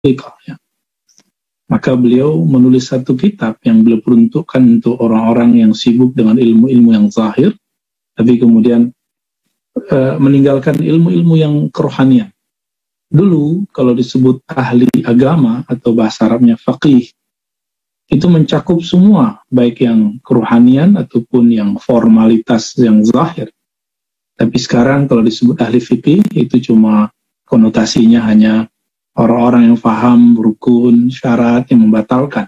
haqiqah, ya. Maka beliau menulis satu kitab yang beliau peruntukkan untuk orang-orang yang sibuk dengan ilmu-ilmu yang zahir, tapi kemudian meninggalkan ilmu-ilmu yang kerohanian. Dulu kalau disebut ahli agama atau bahasa Arabnya faqih, itu mencakup semua, baik yang kerohanian ataupun yang formalitas yang zahir. Tapi sekarang kalau disebut ahli fikih, itu cuma konotasinya hanya orang-orang yang paham rukun, syarat yang membatalkan.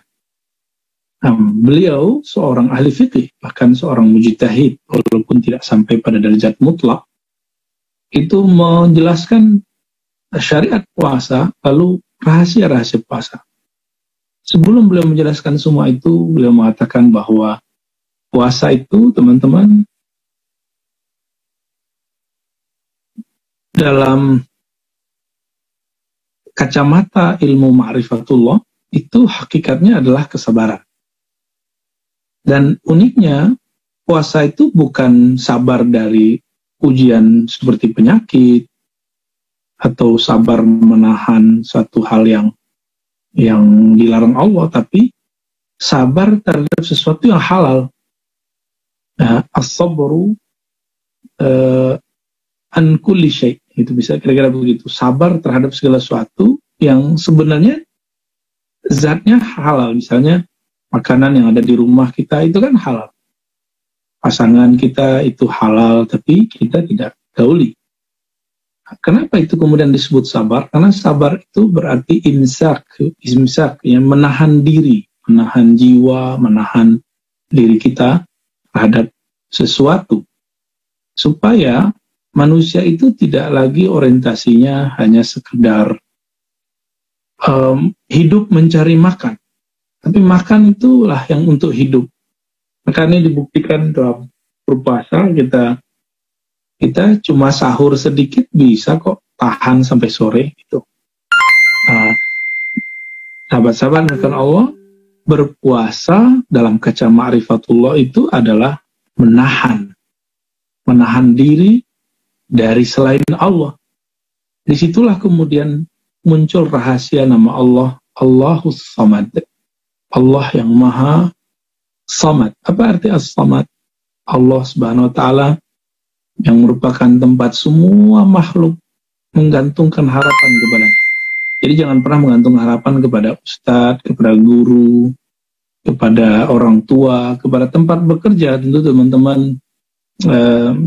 Nah, beliau seorang ahli fikih, bahkan seorang mujtahid, walaupun tidak sampai pada derajat mutlak, itu menjelaskan syariat puasa, lalu rahasia-rahasia puasa. Sebelum beliau menjelaskan semua itu, beliau mengatakan bahwa puasa itu, teman-teman, dalam kacamata ilmu ma'rifatullah, itu hakikatnya adalah kesabaran. Dan uniknya, puasa itu bukan sabar dari ujian seperti penyakit, atau sabar menahan suatu hal yang dilarang Allah, tapi sabar terhadap sesuatu yang halal. As-sabru an kulli syai', itu bisa kira-kira begitu. Sabar terhadap segala sesuatu yang sebenarnya zatnya halal. Misalnya makanan yang ada di rumah kita itu kan halal. Pasangan kita itu halal, tapi kita tidak gauli. Kenapa itu kemudian disebut sabar? Karena sabar itu berarti imsak, yang menahan diri, menahan jiwa, menahan diri kita terhadap sesuatu. Supaya manusia itu tidak lagi orientasinya hanya sekedar hidup mencari makan. Tapi makan itulah yang untuk hidup. Makanya dibuktikan dalam berpuasa kita cuma sahur sedikit bisa kok tahan sampai sore itu. Sahabat-sahabat dengan Allah, berpuasa dalam kaca ma'rifatullah itu adalah menahan diri dari selain Allah. Disitulah kemudian muncul rahasia nama Allah, Allahus Samad, Allah yang Maha Samad. Apa arti As-Samad? Allah Subhanahu wa Ta'ala yang merupakan tempat semua makhluk menggantungkan harapan kepadanya. Jadi jangan pernah mengantung harapan kepada ustadz, kepada guru, kepada orang tua, kepada tempat bekerja. Tentu teman-teman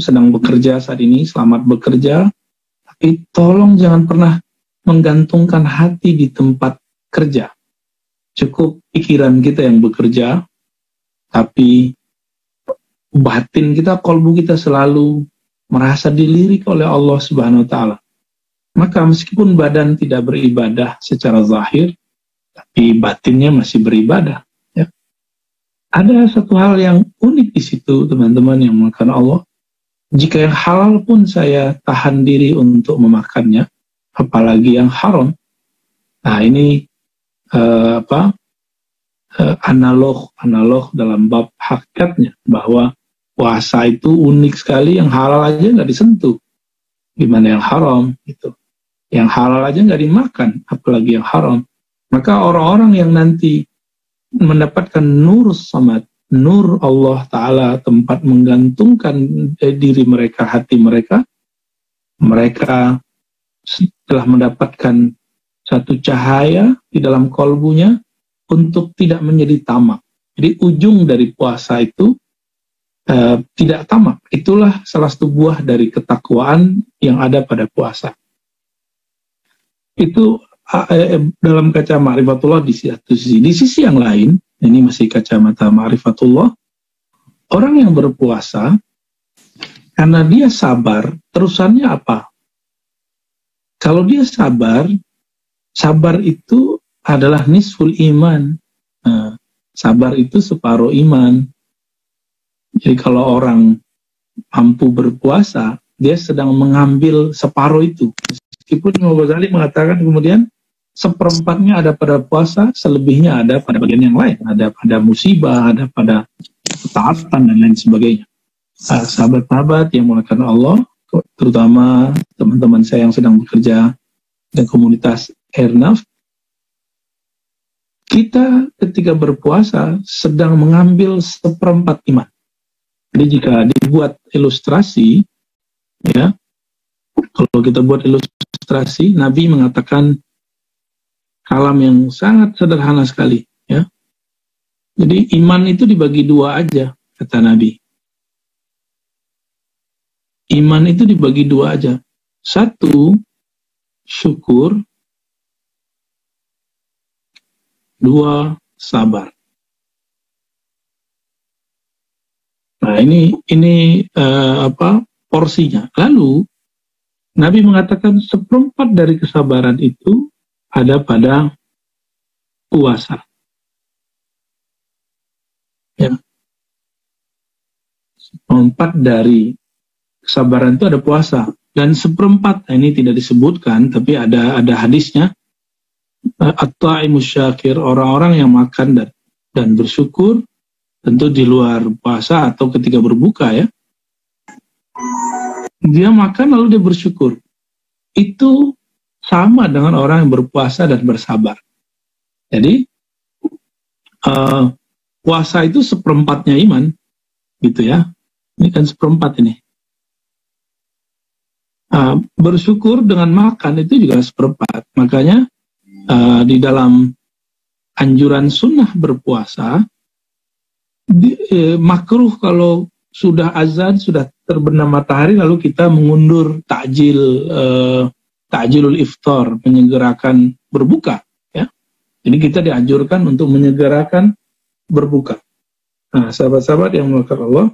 sedang bekerja saat ini, selamat bekerja. Tapi tolong jangan pernah menggantungkan hati di tempat kerja. Cukup pikiran kita yang bekerja, tapi batin kita, kolbu kita selalu merasa dilirik oleh Allah Subhanahu wa Ta'ala. Maka meskipun badan tidak beribadah secara zahir, tapi batinnya masih beribadah. Ya. Ada satu hal yang unik di situ, teman-teman yang memakan Allah. Jika yang halal pun saya tahan diri untuk memakannya, apalagi yang haram. Nah ini analog dalam bab hakikatnya, bahwa puasa itu unik sekali, yang halal aja nggak disentuh. Gimana yang haram gitu. Yang halal aja nggak dimakan, apalagi yang haram. Maka orang-orang yang nanti mendapatkan nur samad, nur Allah Ta'ala, tempat menggantungkan diri mereka, hati mereka, mereka setelah mendapatkan satu cahaya di dalam kolbunya untuk tidak menjadi tamak. Jadi ujung dari puasa itu tidak tamak. Itulah salah satu buah dari ketakwaan yang ada pada puasa. Itu dalam kaca ma'rifatullah di satu sisi. Di sisi yang lain, ini masih kacamata ma'rifatullah, orang yang berpuasa karena dia sabar, terusannya apa? Kalau dia sabar itu adalah nisful iman. Sabar itu separuh iman. Jadi kalau orang mampu berpuasa, dia sedang mengambil separuh itu. Meskipun Imam Ghazali mengatakan kemudian seperempatnya ada pada puasa, selebihnya ada pada bagian yang lain. Ada pada musibah, ada pada ketaatan dan lain sebagainya. Sahabat-sahabat yang mulakan Allah, terutama teman-teman saya yang sedang bekerja di komunitas Airnav, kita ketika berpuasa sedang mengambil 1/4 iman. Jadi jika dibuat ilustrasi, ya, kalau kita buat ilustrasi, Nabi mengatakan kalam yang sangat sederhana sekali, ya. Jadi iman itu dibagi 2 aja, kata Nabi. Iman itu dibagi 2 aja. 1, syukur. 2, sabar. Nah, ini porsinya. Lalu Nabi mengatakan 1/4 dari kesabaran itu ada pada puasa. Ya. 1/4 dari kesabaran itu ada puasa. Dan 1/4, ini tidak disebutkan, tapi ada hadisnya. At-ta'imus syakir, orang-orang yang makan dan bersyukur, tentu di luar puasa atau ketika berbuka, ya. Dia makan lalu dia bersyukur. Itu sama dengan orang yang berpuasa dan bersabar. Jadi puasa itu 1/4-nya iman, gitu ya. Ini kan 1/4 ini. Bersyukur dengan makan itu juga 1/4. Makanya di dalam anjuran sunnah berpuasa, makruh kalau sudah azan, sudah terbenam matahari, lalu kita mengundur takjilul iftar, menyegerakan berbuka, ya. Jadi kita dianjurkan untuk menyegerakan berbuka. Nah, sahabat-sahabat yang dimuliakan Allah,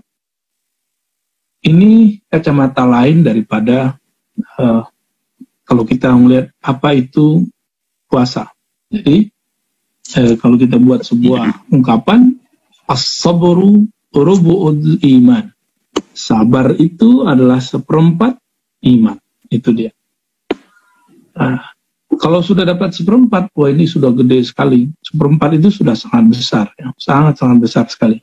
ini kacamata lain daripada kalau kita melihat apa itu puasa. Jadi kalau kita buat sebuah ungkapan, as-sabru rubu'ul iman. Sabar itu adalah 1/4 iman. Itu dia. Nah, kalau sudah dapat 1/4, wah ini sudah gede sekali. 1/4 itu sudah sangat besar, ya. Sangat-sangat besar sekali.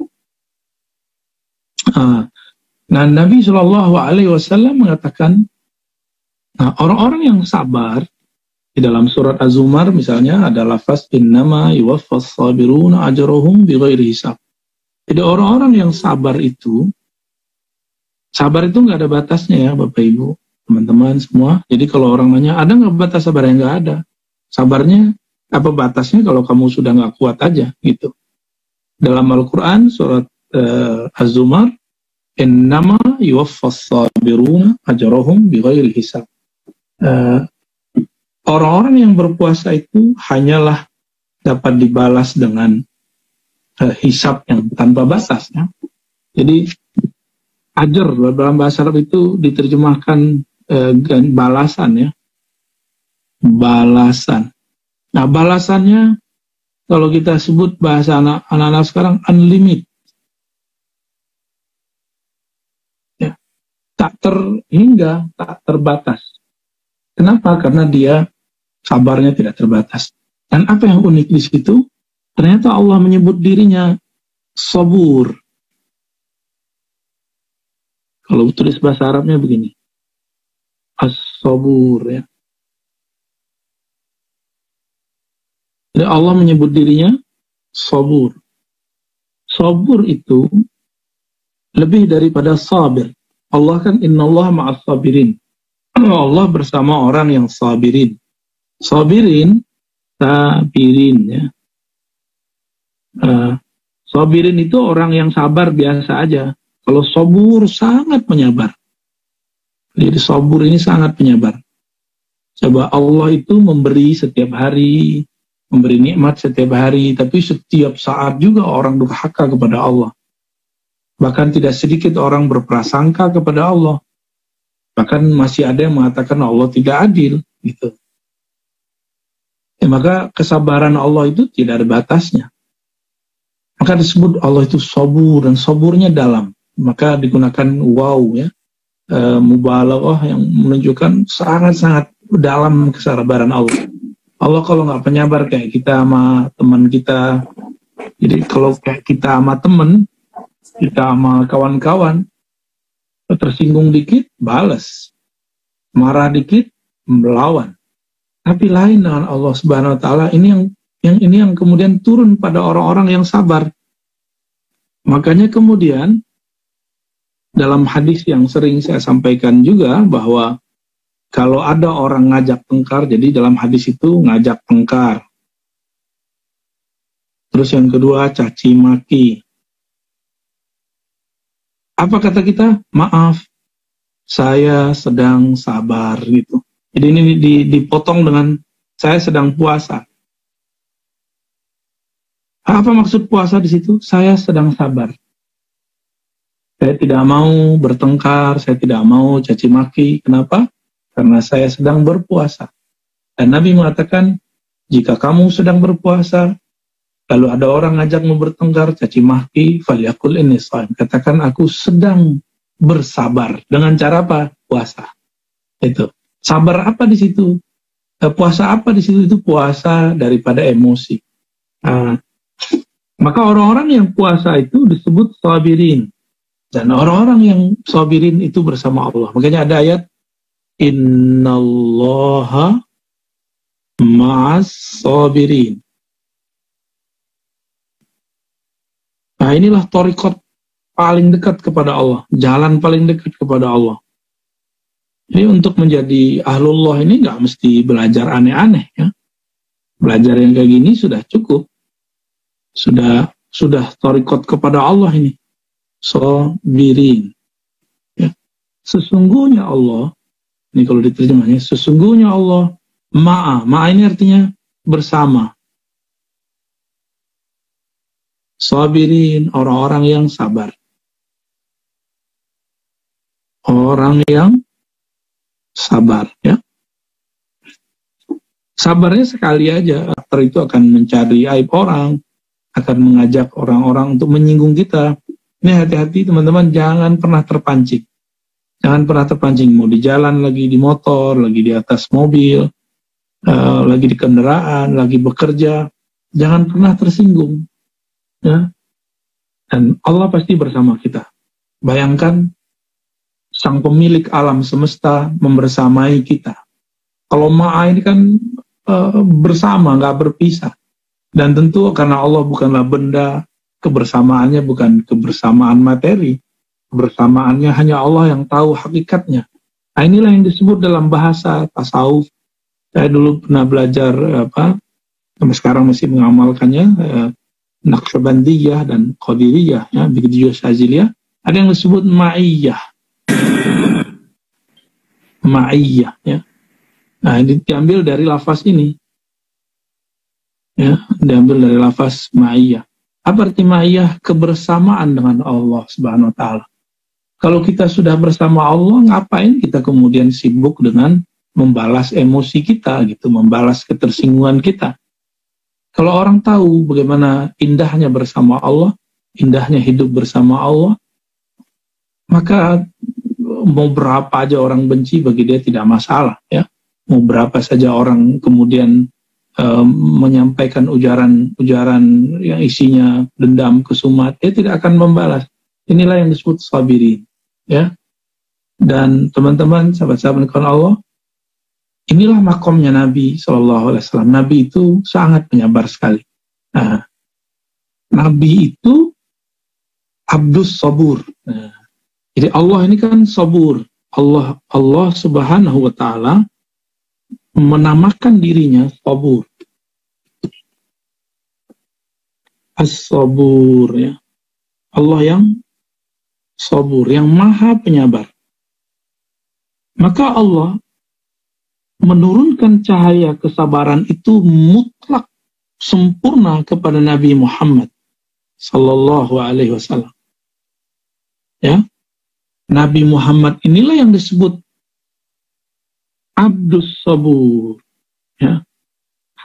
Nah, Nabi SAW mengatakan, nah, orang-orang yang sabar, di dalam surat Az-Zumar misalnya ada lafaz innama yuwaffas sabiruna ajrahum bighairi hisab. Jadi orang-orang yang sabar itu nggak ada batasnya, ya Bapak Ibu, teman-teman semua. Jadi kalau orang nanya ada nggak batas sabarnya, nggak ada. Sabarnya apa batasnya kalau kamu sudah nggak kuat aja, gitu. Dalam Al-Quran surat Az-Zumar, innama yuwaffas sabiruna ajrahum bighairi hisab. Orang-orang yang berpuasa itu hanyalah dapat dibalas dengan hisab yang tanpa batas, ya. Jadi ajar dalam bahasa Arab itu diterjemahkan balasan, ya. Balasan. Nah, balasannya kalau kita sebut bahasa anak-anak sekarang unlimited. Ya. Tak terhingga, tak terbatas. Kenapa? Karena dia sabarnya tidak terbatas. Dan apa yang unik di situ? Ternyata Allah menyebut dirinya sabur. Kalau tulis bahasa Arabnya begini, as-sabur, ya. Jadi Allah menyebut dirinya sabur. Sabur itu lebih daripada sabir. Allah kan innallaha ma'as sabirin. Allah bersama orang yang sabirin. Sabirin, ya. Sabirin itu orang yang sabar biasa aja. Kalau sabur sangat penyabar. Jadi sabur ini sangat penyabar. Coba Allah itu memberi setiap hari, memberi nikmat setiap hari, tapi setiap saat juga orang durhaka kepada Allah. Bahkan tidak sedikit orang berprasangka kepada Allah. Bahkan masih ada yang mengatakan Allah tidak adil, gitu. Ya, maka kesabaran Allah itu tidak ada batasnya. Maka disebut Allah itu sabur, dan saburnya dalam. Maka digunakan waw, ya, mubalaghah yang menunjukkan sangat-sangat dalam kesabaran Allah. Allah kalau nggak penyabar kayak kita sama teman kita, jadi kalau kayak kita sama teman, kita sama kawan-kawan, tersinggung dikit, balas. Marah dikit, melawan. Tapi lain dengan Allah Subhanahu wa Ta'ala, ini Yang ini yang kemudian turun pada orang-orang yang sabar. Makanya kemudian dalam hadis yang sering saya sampaikan juga bahwa kalau ada orang ngajak tengkar, jadi dalam hadis itu ngajak tengkar. Terus yang kedua caci maki. Apa kata kita? Maaf, saya sedang sabar gitu. Jadi ini dipotong dengan saya sedang puasa. Apa maksud puasa di situ? Saya sedang sabar. Saya tidak mau bertengkar, saya tidak mau caci maki. Kenapa? Karena saya sedang berpuasa. Dan Nabi mengatakan, jika kamu sedang berpuasa, lalu ada orang ngajakmu bertengkar, caci maki, falyakul inni shaim. Katakan aku sedang bersabar. Dengan cara apa? Puasa. Itu. Sabar apa di situ? Puasa apa di situ? Itu puasa daripada emosi. Maka orang-orang yang puasa itu disebut sabirin. Dan orang-orang yang sabirin itu bersama Allah. Makanya ada ayat, innallaha ma'as sabirin. Nah, inilah thariqat paling dekat kepada Allah, jalan paling dekat kepada Allah. Jadi untuk menjadi ahlullah ini nggak mesti belajar aneh-aneh ya. Belajar yang kayak gini sudah cukup. Sudah thariqat kepada Allah ini. Sabirin. Ya. Sesungguhnya Allah, ini kalau diterjemahnya, sesungguhnya Allah ma'a ini artinya bersama. Sabirin, orang-orang yang sabar. Orang yang sabar, ya. Sabarnya sekali aja, aktor itu akan mencari aib orang, akan mengajak orang-orang untuk menyinggung kita. Ini hati-hati teman-teman, jangan pernah terpancing. Jangan pernah terpancing, mau di jalan, lagi di motor, lagi di atas mobil, lagi di kendaraan, lagi bekerja, jangan pernah tersinggung. Ya. Dan Allah pasti bersama kita. Bayangkan sang pemilik alam semesta membersamai kita. Kalau ma'a ini kan bersama, nggak berpisah. Dan tentu karena Allah bukanlah benda, kebersamaannya bukan kebersamaan materi. Kebersamaannya hanya Allah yang tahu hakikatnya. Nah, inilah yang disebut dalam bahasa tasawuf. Saya dulu pernah belajar sampai sekarang masih mengamalkannya, Naqsyabandiyah dan Qadiriyah, ya, begitu juga Syaziliyah. Ada yang disebut ma'iyah. Ma'iyah, ya. Nah, ini diambil dari lafaz ini. Ya, diambil dari lafaz ma'iyah. Apa arti ma'iyah? Kebersamaan dengan Allah Subhanahu wa taala. Kalau kita sudah bersama Allah, ngapain kita kemudian sibuk dengan membalas emosi kita gitu, membalas ketersinggungan kita? Kalau orang tahu bagaimana indahnya bersama Allah, indahnya hidup bersama Allah, maka mau berapa aja orang benci bagi dia tidak masalah, ya. Mau berapa saja orang kemudian menyampaikan ujaran yang isinya dendam, kesumat, dia tidak akan membalas. Inilah yang disebut sabirin, ya. Dan teman-teman, sahabat-sahabat Allah, inilah makomnya Nabi SAW. Nabi itu sangat penyabar sekali. Nah, Nabi itu abdus sabur. Nah, jadi Allah ini kan sabur. Allah Subhanahu wa taala menamakan dirinya sabur. As-sabur, ya. Allah yang sabur, yang maha penyabar. Maka Allah menurunkan cahaya kesabaran itu mutlak sempurna kepada Nabi Muhammad sallallahu alaihi wasallam. Ya. Nabi Muhammad inilah yang disebut Abdus Sabur, ya.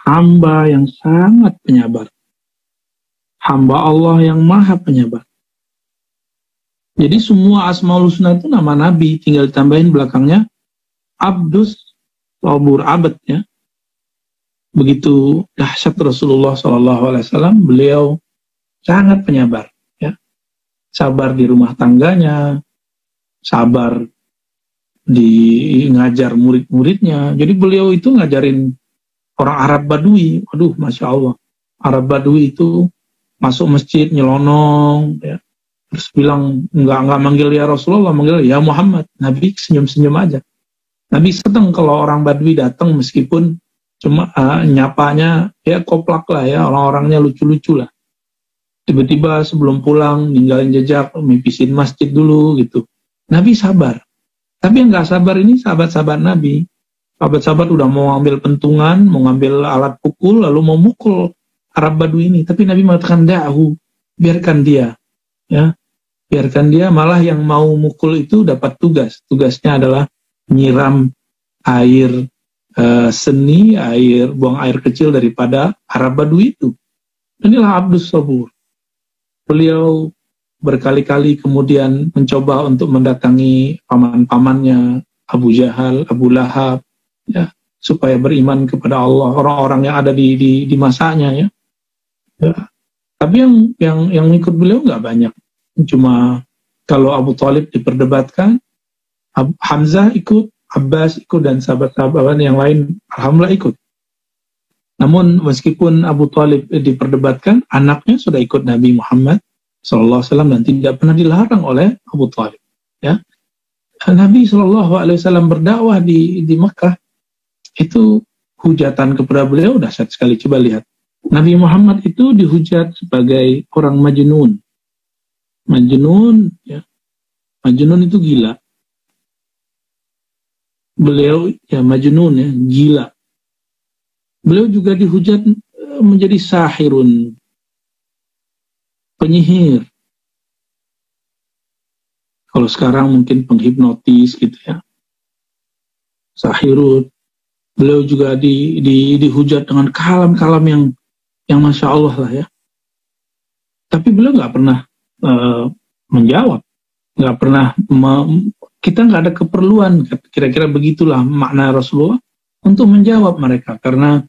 Hamba yang sangat penyabar. Hamba Allah yang maha penyabar. Jadi semua Asmaul Husna itu nama Nabi, tinggal ditambahin belakangnya Abdus Sabur, abad, ya. Begitu dahsyat Rasulullah SAW, beliau sangat penyabar, ya. Sabar di rumah tangganya, sabar di ngajar murid-muridnya. Jadi beliau itu ngajarin orang Arab Badui, aduh, Masya Allah. Arab Badui itu masuk masjid nyelonong, ya. Terus bilang nggak manggil ya Rasulullah, manggil ya Muhammad. Nabi senyum-senyum aja. Nabi senang kalau orang Badui datang meskipun cuma nyapanya ya koplak lah ya, orang-orangnya lucu-lucu lah. Tiba-tiba sebelum pulang ninggalin jejak, mipisin masjid dulu gitu. Nabi sabar. Tapi yang nggak sabar ini sahabat-sahabat Nabi. Sahabat-sahabat udah mau ambil pentungan, mau ngambil alat pukul, lalu mau mukul Arab Badui ini. Tapi Nabi mengatakan da'hu, biarkan dia. Ya, biarkan dia, malah yang mau mukul itu dapat tugas. Tugasnya adalah nyiram air seni, buang air kecil daripada Arab Badui itu. Inilah Abdus Sabur. Beliau berkali-kali kemudian mencoba untuk mendatangi paman-pamannya, Abu Jahal, Abu Lahab, ya, supaya beriman kepada Allah, orang-orang yang ada di masanya, ya. Ya. Tapi yang ikut beliau nggak banyak. Cuma kalau Abu Thalib diperdebatkan, Hamzah ikut, Abbas ikut, dan sahabat-sahabat yang lain alhamdulillah ikut. Namun meskipun Abu Thalib diperdebatkan, anaknya sudah ikut Nabi Muhammad SAW dan tidak pernah dilarang oleh Abu Thalib. Ya. Nabi SAW berdakwah di Mekah, itu hujatan kepada beliau dahsyat sekali. Coba lihat. Nabi Muhammad itu dihujat sebagai orang majnun. Majnun, ya. Majnun itu gila. Beliau ya majnun, ya, gila. Beliau juga dihujat menjadi sahirun, penyihir. Kalau sekarang mungkin penghipnotis gitu ya. Sahirun. Beliau juga dihujat dengan kalam-kalam yang Masya Allah lah ya. Tapi beliau nggak pernah menjawab, nggak pernah kita nggak ada keperluan, kira-kira begitulah makna Rasulullah, untuk menjawab mereka, karena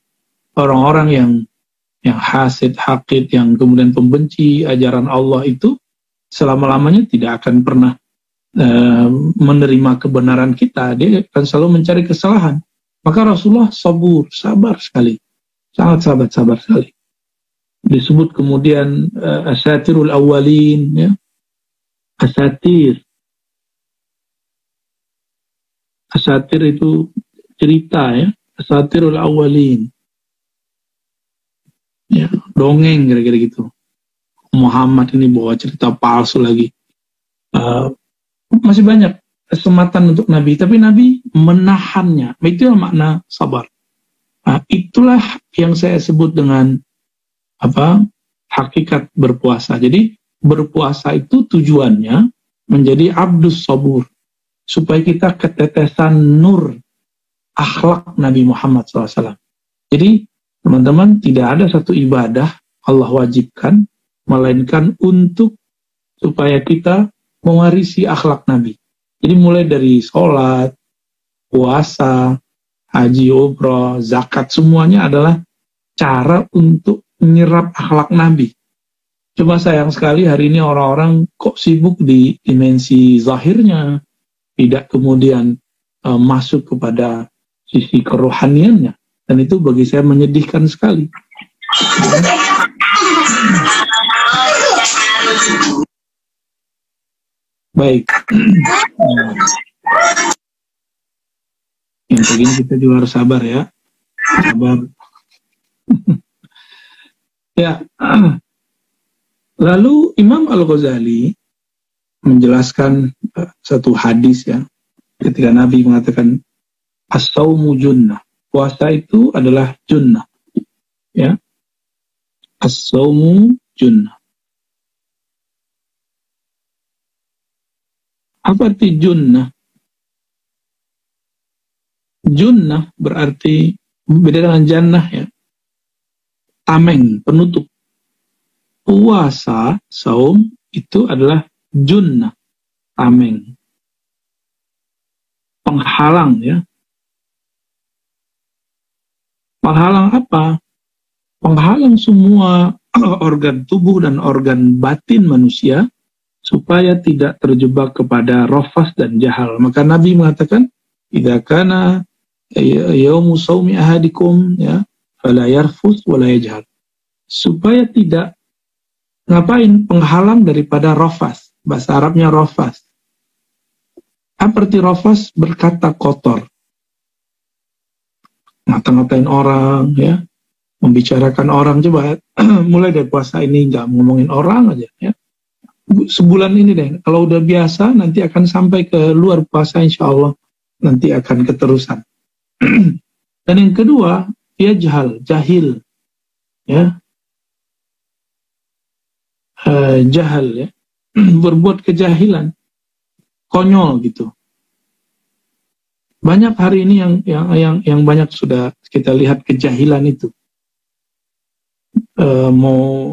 orang-orang yang hasid, hakid, yang kemudian pembenci ajaran Allah itu selama-lamanya tidak akan pernah menerima kebenaran kita. Dia akan selalu mencari kesalahan. Maka Rasulullah sabar sekali, sangat sabar sekali. Disebut kemudian asatirul awwalin, ya. Asatir itu cerita, ya. Asatirul awwalin, ya, dongeng kira-kira gitu. Muhammad ini bawa cerita palsu lagi. Masih banyak kesempatan untuk Nabi, tapi Nabi menahannya. Itu makna sabar. Itulah yang saya sebut dengan hakikat berpuasa. Jadi berpuasa itu tujuannya menjadi abdus sabur, supaya kita ketetesan nur akhlak Nabi Muhammad SAW. Jadi teman-teman, tidak ada satu ibadah Allah wajibkan melainkan untuk supaya kita mewarisi akhlak Nabi. Jadi mulai dari sholat, puasa, haji, umroh, zakat, semuanya adalah cara untuk menyerap akhlak Nabi. Cuma sayang sekali hari ini orang-orang kok sibuk di dimensi zahirnya, tidak kemudian masuk kepada sisi kerohaniannya. Dan itu bagi saya menyedihkan sekali. Baik. Yang begini kita juga harus sabar ya. Sabar. Ya. Lalu Imam Al-Ghazali menjelaskan satu hadis ya. Ketika Nabi mengatakan as-saumu junnah. Puasa itu adalah junnah. Ya. As-saumu junnah. Apa arti junnah? Junnah berarti beda dengan jannah ya. Tameng, penutup. Puasa, saum itu adalah junnah, tameng. Penghalang ya. Penghalang apa? Penghalang semua organ tubuh dan organ batin manusia supaya tidak terjebak kepada rafas dan jahal. Maka Nabi mengatakan, idza kana yaumu saumi ahadikum ya fala yarfus wala yajhal. supaya tidak ngapain, penghalang daripada rofas. Bahasa Arabnya rofas. Apa arti rofas? Berkata kotor, ngata-ngatain orang, ya, membicarakan orang. Coba mulai dari puasa ini nggak ngomongin orang aja, ya. Sebulan ini deh, kalau udah biasa nanti akan sampai ke luar puasa, insya Allah nanti akan keterusan. Dan yang kedua, dia jahil, ya, jahal, ya, berbuat kejahilan, konyol gitu. Banyak hari ini yang banyak sudah kita lihat kejahilan itu. Mau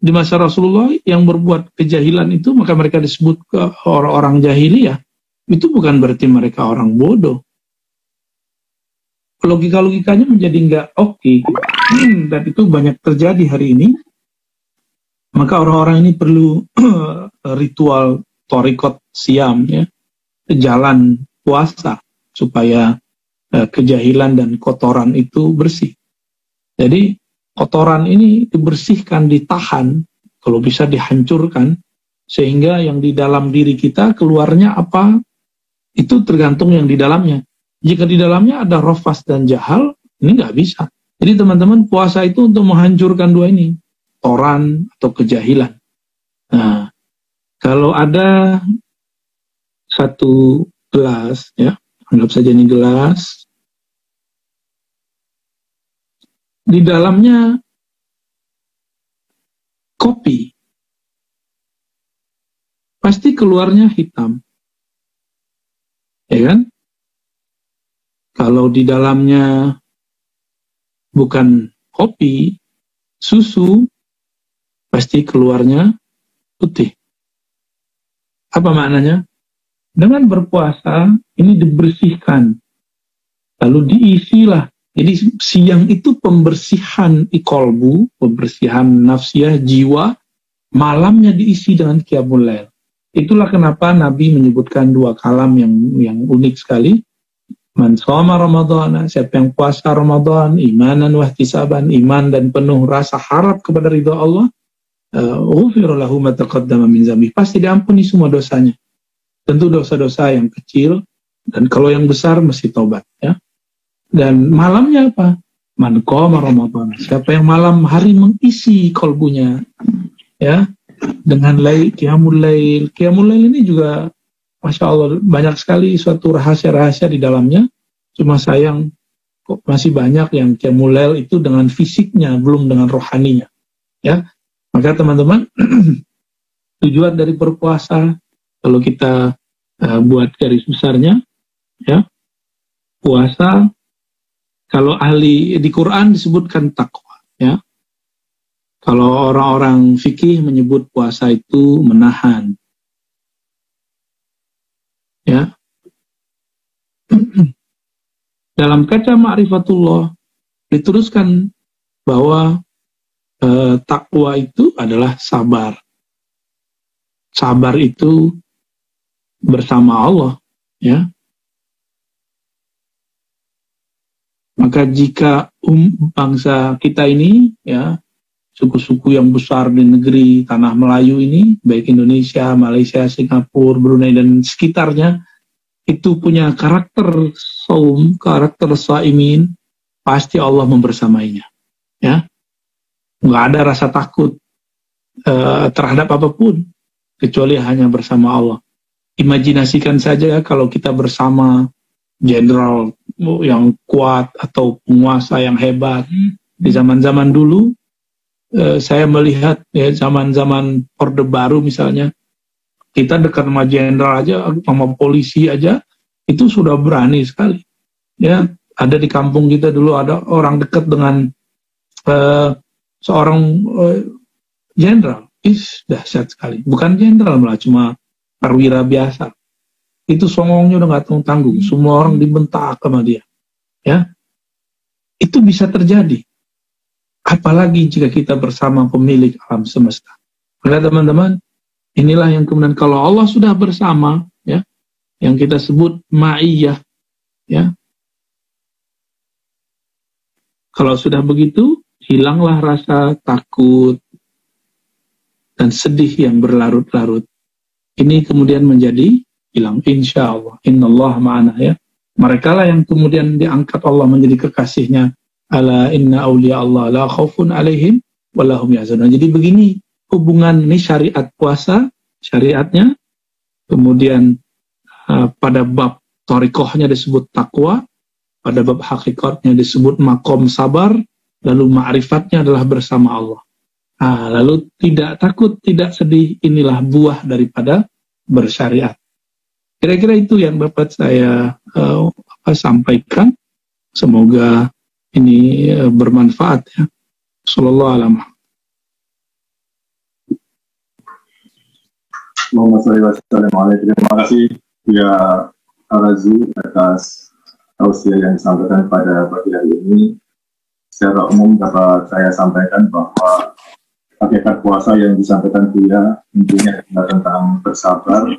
di masa Rasulullah yang berbuat kejahilan itu, maka mereka disebut ke orang-orang jahiliyah. Itu bukan berarti mereka orang bodoh. Logika-logikanya menjadi nggak oke. Dan itu banyak terjadi hari ini. Maka orang-orang ini perlu ritual thariqat siam, ya, jalan puasa, supaya kejahilan dan kotoran itu bersih. Jadi kotoran ini dibersihkan, ditahan, kalau bisa dihancurkan, sehingga yang di dalam diri kita keluarnya apa, itu tergantung yang di dalamnya. Jika di dalamnya ada rofas dan jahal, ini nggak bisa. Jadi teman-teman, puasa itu untuk menghancurkan dua ini, kotoran atau kejahilan. Nah, kalau ada satu gelas, ya, anggap saja ini gelas, di dalamnya kopi, pasti keluarnya hitam, ya kan? Kalau di dalamnya bukan kopi, susu, pasti keluarnya putih. Apa maknanya? Dengan berpuasa, ini dibersihkan, lalu diisilah. Jadi siang itu pembersihan ikolbu, pembersihan nafsiyah, jiwa, malamnya diisi dengan qiyamul lail. Itulah kenapa Nabi menyebutkan dua kalam yang unik sekali. Man shoma Ramadhana, siapa yang puasa Ramadan, imanan wahtisaban, iman dan penuh rasa harap kepada ridha Allah, ghufira lahu ma taqaddama min dzambi, pasti diampuni semua dosanya. Tentu dosa-dosa yang kecil, dan kalau yang besar mesti taubat, ya. Dan malamnya apa? Man qama Ramadan, siapa yang malam hari mengisi kolbunya, ya, dengan qiyamul lail. Qiyamul lail ini juga Masya Allah banyak sekali suatu rahasia-rahasia di dalamnya. Cuma sayang kok masih banyak yang qiyamul lail itu dengan fisiknya, belum dengan rohaninya, ya. Maka teman-teman, tujuan dari berpuasa, kalau kita buat garis besarnya, ya, puasa, kalau ahli di Quran disebutkan takwa, ya. Kalau orang-orang fikih menyebut puasa itu menahan, ya. Dalam kaca ma'rifatullah diteruskan bahwa takwa itu adalah sabar. Sabar itu bersama Allah, ya. Maka jika bangsa kita ini, ya, suku-suku yang besar di negeri tanah Melayu ini, baik Indonesia, Malaysia, Singapura, Brunei dan sekitarnya, itu punya karakter saum, karakter saimin, pasti Allah membersamainya, ya. Nggak ada rasa takut terhadap apapun kecuali hanya bersama Allah. Imajinasikan saja kalau kita bersama jenderal yang kuat atau penguasa yang hebat di zaman-zaman dulu. Saya melihat, ya, zaman-zaman Orde Baru misalnya, kita dekat sama jenderal aja, sama polisi aja, itu sudah berani sekali, ya. Ada di kampung kita dulu ada orang dekat dengan seorang jenderal, dahsyat sekali. Bukan jenderal malah, cuma perwira biasa. Itu songongnya udah nggak tanggung, semua orang dibentak sama dia, ya. Itu bisa terjadi. Apalagi jika kita bersama pemilik alam semesta. Maka teman-teman, inilah yang kemudian kalau Allah sudah bersama, ya, yang kita sebut ma'iyah, ya. Kalau sudah begitu, hilanglah rasa takut dan sedih yang berlarut-larut. Ini kemudian menjadi hilang, insya Allah. Innallah ma'ana, ya. Mereka lah yang kemudian diangkat Allah menjadi kekasihnya. Ala inna awliya Allah la khaufun alaihim walahum yahzanun. Jadi begini hubungan ini syariat puasa, syariatnya. Kemudian pada bab thariqahnya disebut takwa, pada bab hakikatnya disebut makom sabar, lalu ma'rifatnya adalah bersama Allah. Lalu tidak takut, tidak sedih, inilah buah daripada bersyariat. Kira-kira itu yang dapat saya sampaikan. Semoga ini bermanfaat, ya. Sallallahu alaihi wasallam. Terima kasih ya Al-Razi atas tausiah yang disampaikan pada pagi hari ini. Secara umum dapat saya sampaikan bahwa hakikat puasa yang disampaikan Buya intinya adalah tentang bersabar.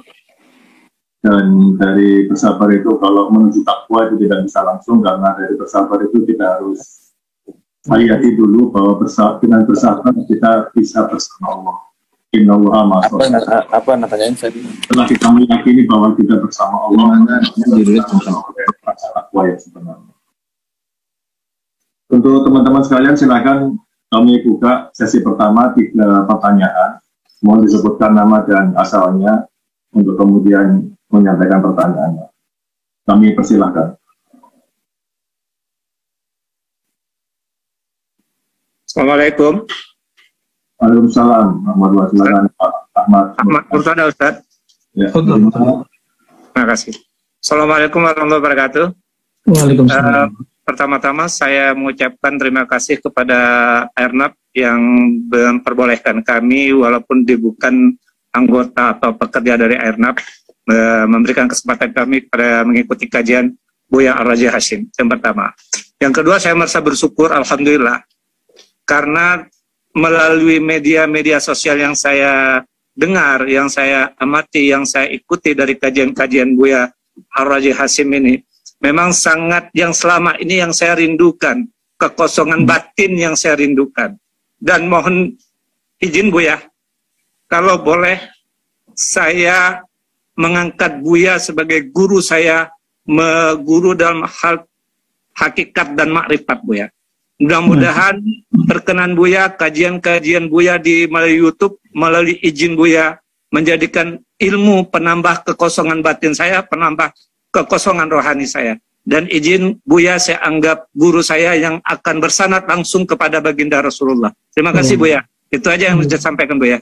Dan dari bersabar itu kalau menuju takwa itu tidak bisa langsung, karena dari bersabar itu kita harus hayati dulu bahwa dengan bersabar kita bisa bersama Allah. Innallaha ma'as-sabirin. Apa namanya? Setelah kita meyakini bahwa kita bersama Allah, takwa yang sebenarnya. Untuk teman-teman sekalian, silakan kami buka sesi pertama, 3 pertanyaan. Mohon disebutkan nama dan asalnya untuk kemudian menyampaikan pertanyaannya. Kami persilahkan. Assalamualaikum. Waalaikumsalam. Silakan Pak Ahmad. Ahmad Murtada, Ustaz. Ya. Terima kasih. Assalamualaikum warahmatullahi wabarakatuh. Waalaikumsalam. Pertama-tama saya mengucapkan terima kasih kepada Airnaf yang memperbolehkan kami, walaupun bukan anggota atau pekerja dari Airnaf, memberikan kesempatan kami pada mengikuti kajian Buya Ar-Raji Hashim. Yang pertama. Yang kedua, saya merasa bersyukur, alhamdulillah, karena melalui media-media sosial yang saya dengar, yang saya amati, yang saya ikuti dari kajian-kajian Buya Ar-Raji Hashim ini, memang sangat yang selama ini yang saya rindukan, kekosongan batin yang saya rindukan. Dan mohon izin Buya, kalau boleh saya mengangkat Buya sebagai guru saya, guru dalam hal hakikat dan makrifat Buya. Mudah-mudahan berkenan Buya, kajian-kajian Buya melalui YouTube, melalui izin Buya, menjadikan ilmu penambah kekosongan batin saya, penambah kekosongan rohani saya. Dan izin Buya saya anggap guru saya yang akan bersanad langsung kepada baginda Rasulullah. Terima kasih Buya. Itu aja yang saya sampaikan Buya.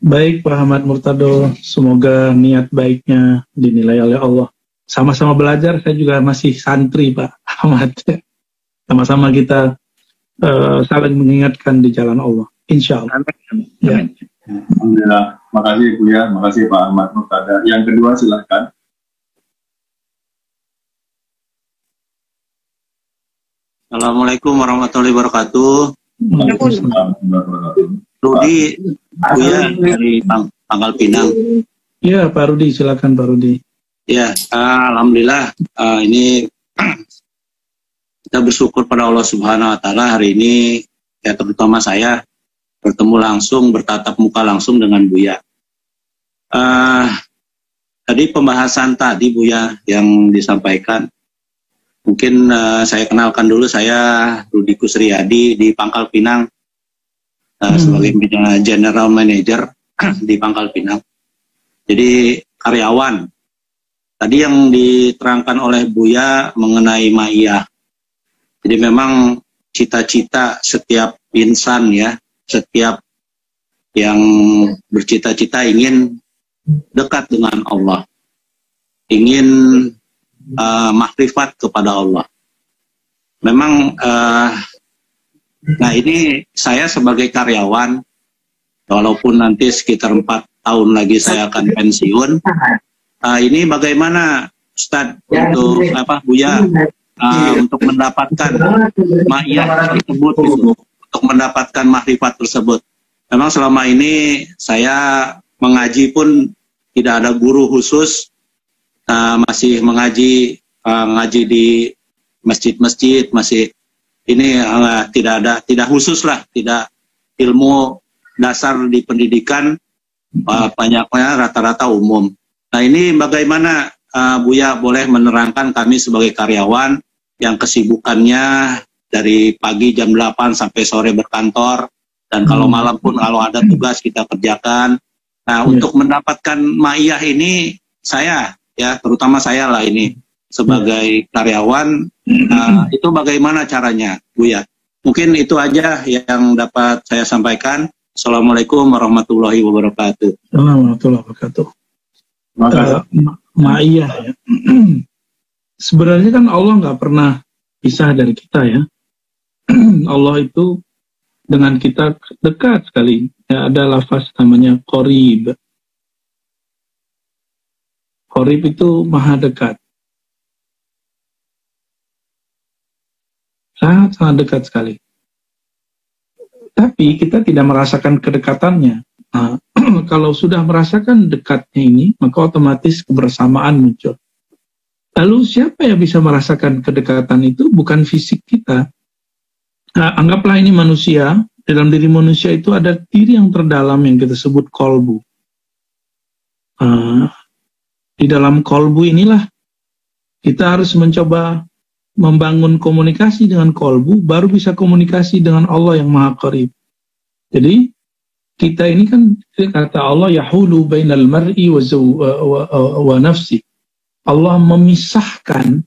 Baik Pak Ahmad Murtado, semoga niat baiknya dinilai oleh Allah. Sama-sama belajar, saya juga masih santri Pak Ahmad. Sama-sama kita saling mengingatkan di jalan Allah, insya Allah. Amin. Ya. Alhamdulillah, makasih Buya, makasih Pak Ahmad Murtada. Yang kedua silahkan. Assalamualaikum warahmatullahi wabarakatuh. Rudi, Buya dari Pangkal Pinang. Iya Pak Rudi, silakan Pak Rudi. Ya, alhamdulillah ini kita bersyukur pada Allah Subhanahu Wa Taala hari ini, ya terutama saya bertemu langsung, bertatap muka langsung dengan Buya. Tadi pembahasan tadi Buya yang disampaikan, mungkin saya kenalkan dulu, saya Rudi Kusriyadi di Pangkal Pinang. Sebagai General Manager di Pangkal Pinang. Jadi karyawan. Tadi yang diterangkan oleh Buya mengenai ma'iyah. Jadi memang cita-cita setiap insan ya, setiap yang bercita-cita ingin dekat dengan Allah, ingin makrifat kepada Allah. Memang nah ini saya sebagai karyawan, walaupun nanti sekitar 4 tahun lagi saya akan pensiun, ini bagaimana Ustadz untuk Buya untuk mendapatkan ma'iyah tersebut gitu, untuk mendapatkan makrifat tersebut. Memang selama ini saya mengaji pun tidak ada guru khusus, masih mengaji di masjid-masjid, masih Ini tidak khusus lah, tidak ilmu dasar di pendidikan, banyaknya rata-rata umum. Nah ini bagaimana Buya boleh menerangkan kami sebagai karyawan yang kesibukannya dari pagi jam 8 sampai sore berkantor, dan kalau malam pun kalau ada tugas kita kerjakan. Nah untuk mendapatkan ma'iyah ini saya, ya terutama saya lah ini sebagai karyawan, itu bagaimana caranya Buya? Mungkin itu aja yang dapat saya sampaikan. Assalamualaikum warahmatullahi wabarakatuh. Warahmatullahi wabarakatuh. Ma'iyah ya. Sebenarnya kan Allah nggak pernah pisah dari kita ya. Allah itu dengan kita dekat sekali. Ya, ada lafaz namanya qorib. Qorib itu maha dekat. Sangat-sangat dekat sekali. Tapi kita tidak merasakan kedekatannya. Nah, kalau sudah merasakan dekatnya ini, maka otomatis kebersamaan muncul. Lalu siapa yang bisa merasakan kedekatan itu? Bukan fisik kita. Nah, anggaplah ini manusia. Dalam diri manusia itu ada diri yang terdalam yang kita sebut kolbu. Di dalam kolbu inilah kita harus mencoba membangun komunikasi dengan kolbu, baru bisa komunikasi dengan Allah yang maha qarib. Jadi kita ini kan kata Allah yahulu bainal mar'i wa nafsi. Allah memisahkan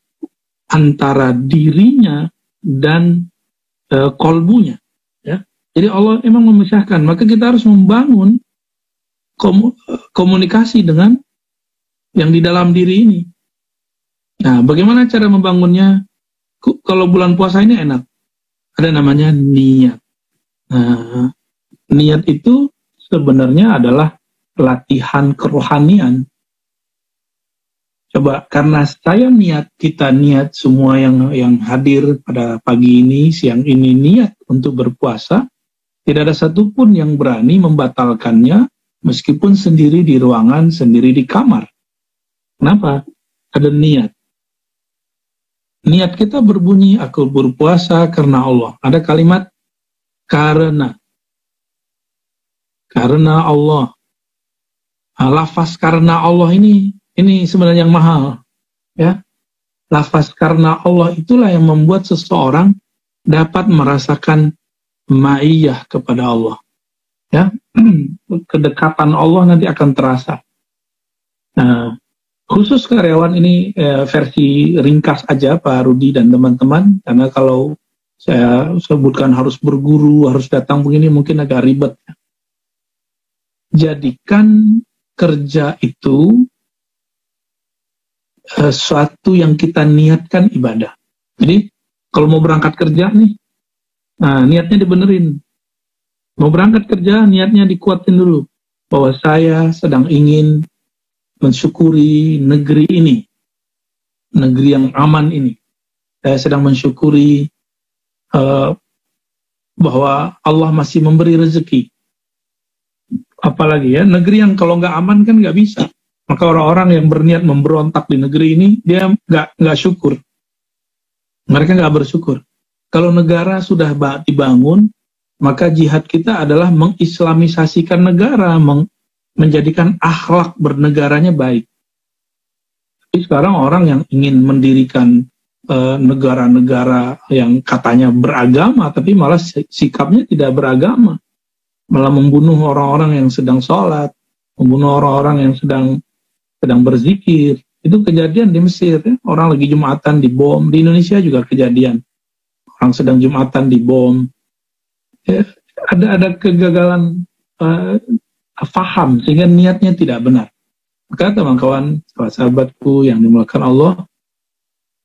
antara dirinya dan kolbunya. Ya. Jadi Allah memang memisahkan. Maka kita harus membangun komunikasi dengan yang di dalam diri ini. Nah, bagaimana cara membangunnya? Kalau bulan puasa ini enak. Ada namanya niat. Nah, niat itu sebenarnya adalah latihan kerohanian. Coba, karena saya niat, kita niat semua yang hadir pada pagi ini, siang ini niat untuk berpuasa, tidak ada satupun yang berani membatalkannya meskipun sendiri di ruangan, sendiri di kamar. Kenapa? Ada niat. Niat kita berbunyi, aku berpuasa karena Allah. Ada kalimat karena Allah. Nah, lafaz karena Allah ini sebenarnya yang mahal. Ya, lafaz karena Allah itulah yang membuat seseorang dapat merasakan ma'iyah kepada Allah. Ya, kedekatan Allah nanti akan terasa. Nah, khusus karyawan ini versi ringkas aja Pak Rudi dan teman-teman, karena kalau saya sebutkan harus berguru, harus datang begini mungkin agak ribet. Jadikan kerja itu suatu yang kita niatkan ibadah. Jadi kalau mau berangkat kerja nih, nah niatnya dibenerin. Mau berangkat kerja niatnya dikuatin dulu, bahwa saya sedang ingin mensyukuri negeri ini, negeri yang aman ini. Saya sedang mensyukuri bahwa Allah masih memberi rezeki. Apalagi ya, negeri yang kalau nggak aman kan nggak bisa. Maka orang-orang yang berniat memberontak di negeri ini, dia nggak syukur. Mereka nggak bersyukur. Kalau negara sudah dibangun, maka jihad kita adalah mengislamisasikan negara, menjadikan akhlak bernegaranya baik. Tapi sekarang orang yang ingin mendirikan negara-negara yang katanya beragama, tapi malah sikapnya tidak beragama. Malah membunuh orang-orang yang sedang sholat, membunuh orang-orang yang sedang berzikir. Itu kejadian di Mesir, ya. Orang lagi Jumatan dibom. Di Indonesia juga kejadian. Orang sedang Jumatan dibom. Ya, ada kegagalan faham sehingga niatnya tidak benar. Maka teman-kawan, sahabatku yang dimuliakan Allah,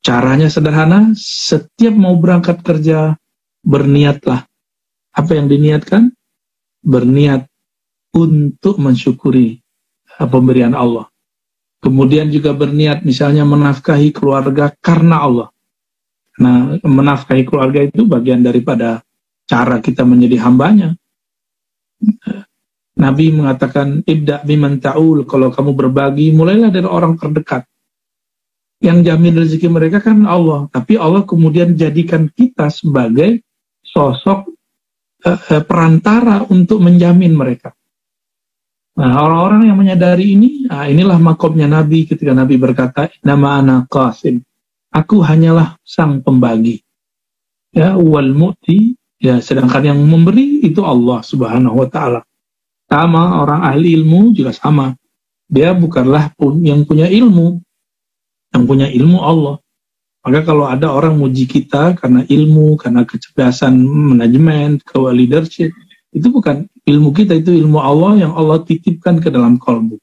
caranya sederhana. Setiap mau berangkat kerja, berniatlah. Apa yang diniatkan? Berniat untuk mensyukuri pemberian Allah. Kemudian juga berniat misalnya menafkahi keluarga karena Allah. Nah, menafkahi keluarga itu bagian daripada cara kita menjadi hambanya. Nabi mengatakan, ibda biman ta'ul, kalau kamu berbagi, mulailah dari orang terdekat. yang jamin rezeki mereka kan Allah, tapi Allah kemudian jadikan kita sebagai sosok perantara untuk menjamin mereka. Nah, orang-orang yang menyadari ini, inilah makomnya Nabi ketika Nabi berkata, nama ana qasim, aku hanyalah sang pembagi. Ya, wal mu'ti, ya, sedangkan yang memberi itu Allah Subhanahu wa Ta'ala. Sama orang ahli ilmu juga sama. Dia bukanlah yang punya ilmu. Yang punya ilmu Allah. Maka kalau ada orang muji kita karena ilmu, karena kecerdasan manajemen, leadership, itu bukan ilmu kita, itu ilmu Allah yang Allah titipkan ke dalam kolbu.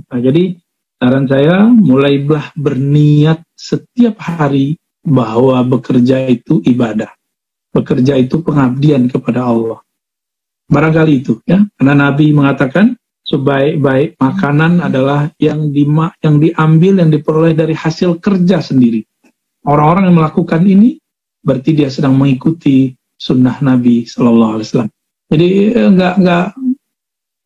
Nah, jadi saran saya, mulailah berniat setiap hari bahwa bekerja itu ibadah. Bekerja itu pengabdian kepada Allah. Barangkali itu, ya. Karena Nabi mengatakan, sebaik-baik makanan adalah yang diambil, yang diperoleh dari hasil kerja sendiri. Orang-orang yang melakukan ini berarti dia sedang mengikuti sunnah Nabi Sallallahu Alaihi Wasallam. Jadi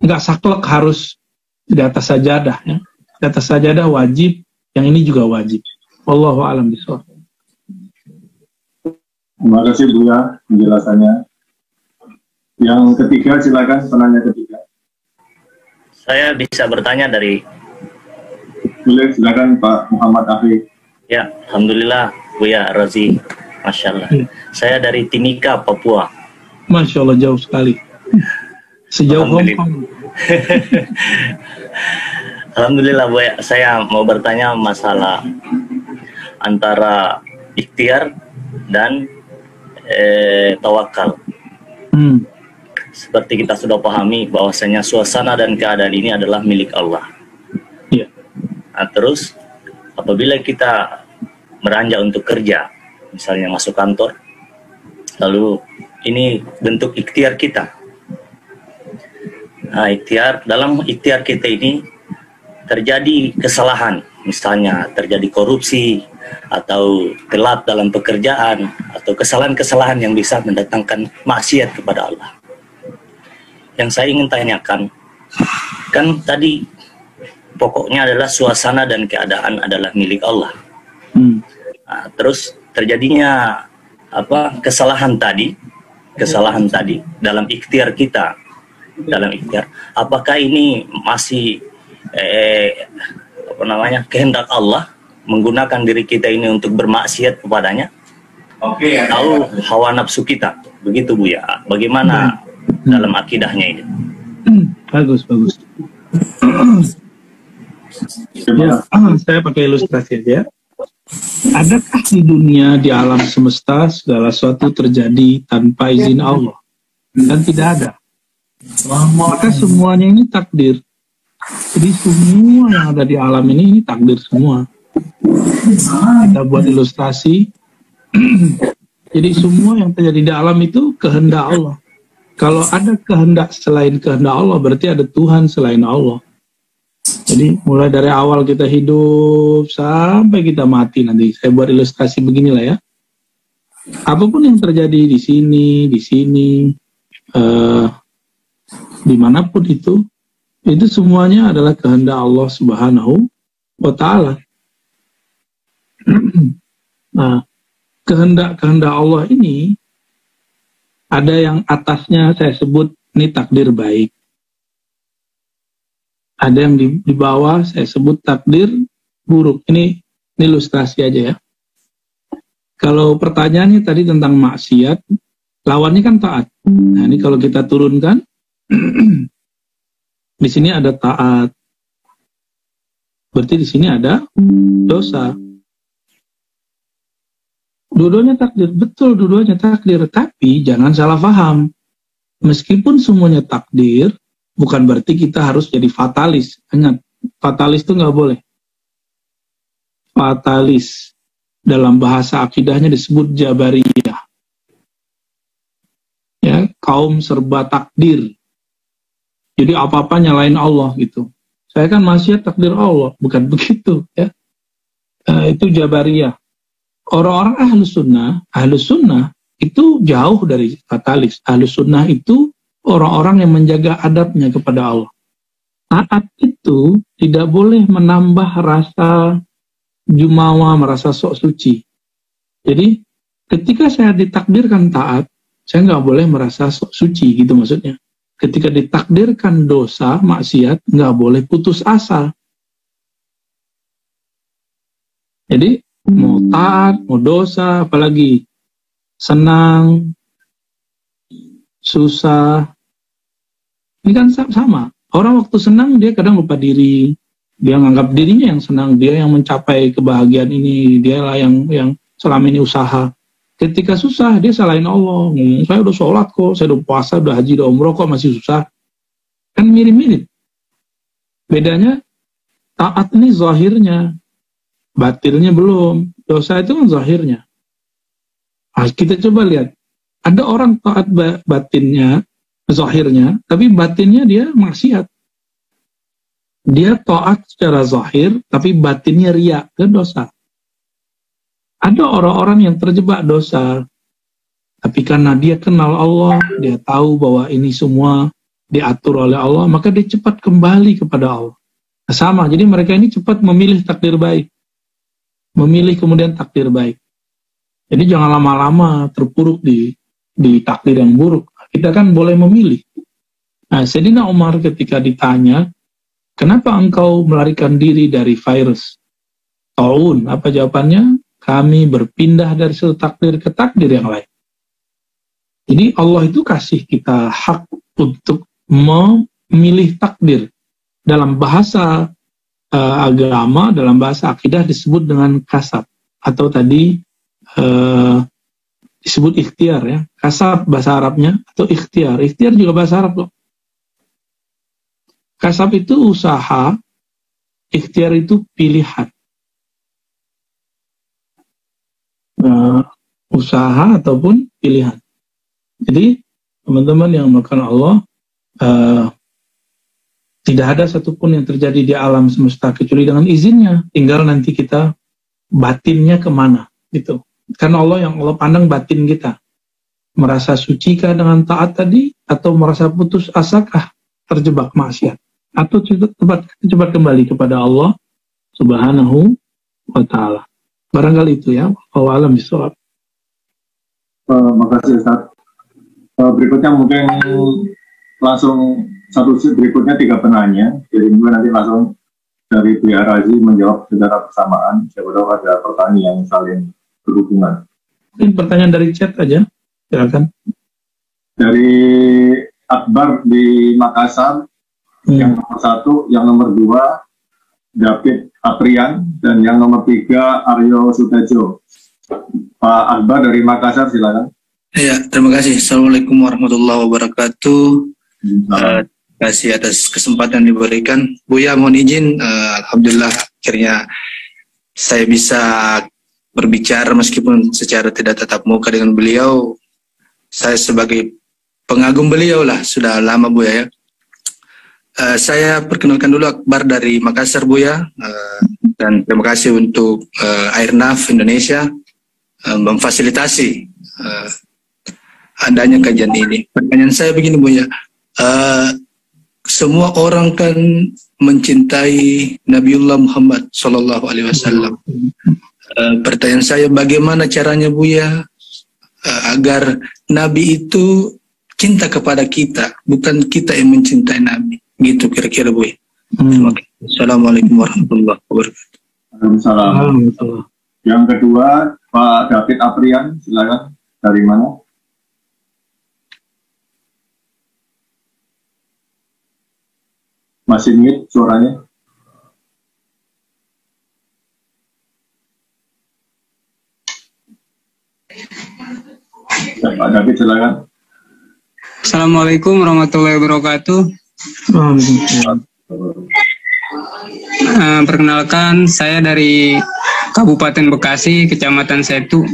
nggak saklek harus di atas sajadah, ya. Di atas sajadah wajib, yang ini juga wajib. Wallahu a'lam bishawab. Terima kasih Buya penjelasannya. Yang ketiga, silakan penanya ketiga. Saya bisa bertanya dari... Boleh, silakan Pak Muhammad Afi. Ya, Alhamdulillah, Buya Razi. Masya Allah. Saya dari Timika, Papua. Masya Allah, jauh sekali. Sejauh Hong Kong. Alhamdulillah, Buya. Saya mau bertanya masalah antara ikhtiar dan tawakal. Seperti kita sudah pahami bahwasanya suasana dan keadaan ini adalah milik Allah. Yeah. Nah, terus apabila kita beranjak untuk kerja, misalnya masuk kantor, lalu ini bentuk ikhtiar kita. Nah, dalam ikhtiar kita ini terjadi kesalahan, misalnya terjadi korupsi atau telat dalam pekerjaan atau kesalahan-kesalahan yang bisa mendatangkan maksiat kepada Allah. Yang saya ingin tanyakan, kan tadi pokoknya adalah suasana dan keadaan adalah milik Allah. Nah, terus terjadinya kesalahan tadi dalam ikhtiar kita, apakah ini masih kehendak Allah menggunakan diri kita ini untuk bermaksiat kepadanya? Atau hawa nafsu kita, begitu Buya? Bagaimana dalam akidahnya ini? Bagus. Ya, saya pakai ilustrasi aja. Adakah di dunia, di alam semesta, segala sesuatu terjadi tanpa izin Allah? Dan tidak ada. Maka semuanya ini takdir. Jadi semua yang ada di alam ini takdir semua. Kita buat ilustrasi. Jadi semua yang terjadi di alam itu kehendak Allah. Kalau ada kehendak selain kehendak Allah, berarti ada Tuhan selain Allah. Jadi mulai dari awal kita hidup sampai kita mati nanti. Saya buat ilustrasi beginilah ya. Apapun yang terjadi di sini, dimanapun itu semuanya adalah kehendak Allah Subhanahu wa Ta'ala. Nah, kehendak Allah ini ada yang atasnya saya sebut ini takdir baik. Ada yang di bawah saya sebut takdir buruk. Ini ilustrasi aja ya. Kalau pertanyaannya tadi tentang maksiat, lawannya kan taat. Nah, ini kalau kita turunkan, di sini ada taat. Berarti di sini ada dosa. Dua-duanya takdir, betul dua-duanya takdir, tapi jangan salah paham. Meskipun semuanya takdir, bukan berarti kita harus jadi fatalis. Ingat, fatalis itu nggak boleh. Fatalis dalam bahasa akidahnya disebut Jabariyah. Ya, kaum serba takdir. Jadi apa-apa nyalain Allah gitu. Saya kan maksiat takdir Allah, bukan begitu ya. Itu Jabariyah. Orang-orang ahlus sunnah itu jauh dari fatalis. Ahlus sunnah itu orang-orang yang menjaga adabnya kepada Allah. Taat itu tidak boleh menambah rasa jumawa, merasa sok suci. Jadi ketika saya ditakdirkan taat, saya nggak boleh merasa sok suci, gitu maksudnya. Ketika ditakdirkan dosa, maksiat, nggak boleh putus asa. Jadi mau taat, mau dosa, apalagi senang, susah, ini kan sama. Orang waktu senang dia kadang lupa diri, dia nganggap dirinya yang senang, dia yang mencapai kebahagiaan ini, dia lah yang selama ini usaha. Ketika susah dia salahin Allah, saya udah sholat kok, saya udah puasa, udah haji, udah umroh kok masih susah. Kan mirip-mirip. Bedanya taat ini zahirnya, batinnya belum. Dosa itu kan zahirnya. Nah, kita coba lihat, ada orang taat batinnya, zahirnya, tapi batinnya dia maksiat. Dia taat secara zahir, tapi batinnya riya, dan dosa. Ada orang-orang yang terjebak dosa, tapi karena dia kenal Allah, dia tahu bahwa ini semua diatur oleh Allah, maka dia cepat kembali kepada Allah. Nah, sama, jadi mereka ini cepat memilih takdir baik. Memilih kemudian takdir baik. Jadi jangan lama-lama terpuruk di takdir yang buruk. Kita kan boleh memilih. Nah, Sayyidina Umar ketika ditanya, kenapa engkau melarikan diri dari virus taun? Apa jawabannya? Kami berpindah dari satu takdir ke takdir yang lain. Jadi Allah itu kasih kita hak untuk memilih takdir. Dalam bahasa agama, dalam bahasa akidah disebut dengan kasab. Atau tadi disebut ikhtiar ya. Kasab bahasa Arabnya atau ikhtiar. Ikhtiar juga bahasa Arab loh. Kasab itu usaha, ikhtiar itu pilihan. Usaha ataupun pilihan. Jadi teman-teman yang melakukan Allah, tidak ada satupun yang terjadi di alam semesta kecuali dengan izinnya. Tinggal nanti kita batinnya kemana gitu. Karena Allah yang Allah pandang batin kita. Merasa sucikah dengan taat tadi, atau merasa putus asakah terjebak maksiat, atau cepat kembali kepada Allah Subhanahu wa Ta'ala. Barangkali itu ya. Allah alam bisawab. Makasih Ustaz. Berikutnya mungkin langsung satu berikutnya 3 penanya. Jadi mungkin nanti langsung dari Buya Razi menjawab secara bersamaan. Siapa tahu ada pertanyaan yang saling berhubungan. Mungkin pertanyaan dari chat aja. Silakan. Dari Akbar di Makassar, yang nomor 1, yang nomor 2 David Aprian, dan yang nomor 3 Aryo Sutejo. Pak Akbar dari Makassar, silakan. Ya, terima kasih. Assalamualaikum warahmatullahi wabarakatuh. Terima kasih atas kesempatan diberikan. Buya, mohon izin, alhamdulillah akhirnya saya bisa berbicara meskipun secara tidak tatap muka dengan beliau. Saya sebagai pengagum beliau lah, sudah lama Buya ya. Saya perkenalkan dulu, Akbar dari Makassar Buya, dan terima kasih untuk Airnaf Indonesia memfasilitasi adanya kajian ini. Pertanyaan saya begini Buya, semua orang kan mencintai Nabiullah Muhammad SAW. Pertanyaan saya, bagaimana caranya Buya agar Nabi itu cinta kepada kita, bukan kita yang mencintai Nabi? Gitu kira-kira Bu. Assalamualaikum warahmatullahi wabarakatuh. Waalaikumsalam. Yang kedua Pak David Aprian, silakan. Dari mana? Masih mute suaranya. Pak David, silakan. Assalamualaikum warahmatullahi wabarakatuh. Perkenalkan, saya dari Kabupaten Bekasi, Kecamatan Setu.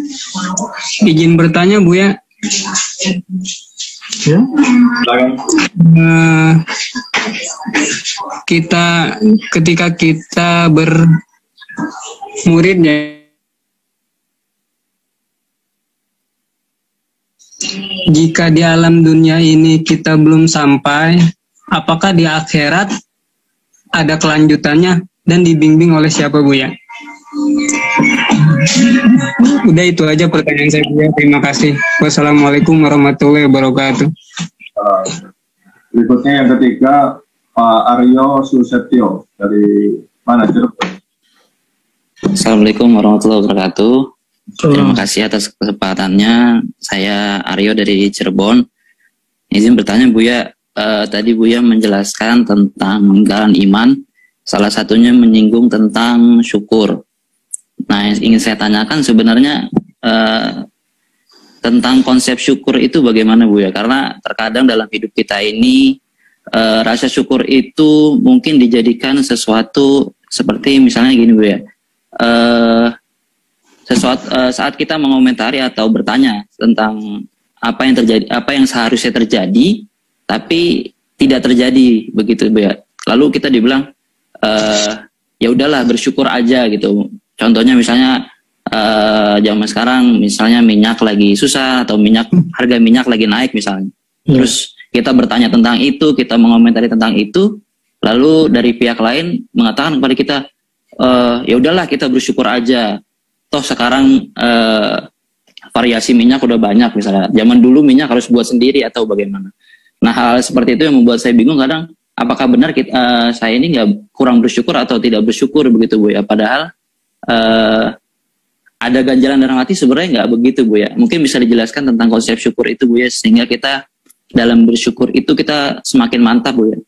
Izin bertanya Buya. Ya. Ketika kita bermurid ya, jika di alam dunia ini kita belum sampai, apakah di akhirat ada kelanjutannya dan dibimbing oleh siapa Buya? Udah itu aja pertanyaan saya. Terima kasih. Wassalamualaikum warahmatullahi wabarakatuh. Berikutnya yang ketiga, Pak Aryo Susetio dari mana, Cirebon? Assalamualaikum warahmatullahi wabarakatuh. Terima kasih atas kesempatannya. Saya Aryo dari Cirebon. Izin bertanya Buya, tadi Buya menjelaskan tentang jalan iman, salah satunya menyinggung tentang syukur. Nah, yang ingin saya tanyakan sebenarnya tentang konsep syukur itu bagaimana Buya? Karena terkadang dalam hidup kita ini rasa syukur itu mungkin dijadikan sesuatu seperti misalnya gini Buya, saat kita mengomentari atau bertanya tentang apa yang terjadi, apa yang seharusnya terjadi, tapi tidak terjadi begitu ya. Lalu kita dibilang ya udahlah bersyukur aja gitu. Contohnya misalnya zaman sekarang misalnya minyak lagi susah atau harga minyak lagi naik misalnya. Terus kita bertanya tentang itu, kita mengomentari tentang itu, lalu dari pihak lain mengatakan kepada kita ya udahlah kita bersyukur aja. Toh sekarang variasi minyak udah banyak misalnya. Zaman dulu minyak harus buat sendiri atau bagaimana. Nah hal seperti itu yang membuat saya bingung kadang. Apakah benar saya ini nggak kurang bersyukur atau tidak bersyukur begitu Bu ya? Padahal ada ganjalan dalam hati sebenarnya nggak begitu Bu ya. Mungkin bisa dijelaskan tentang konsep syukur itu Bu ya, sehingga kita dalam bersyukur itu kita semakin mantap Bu ya.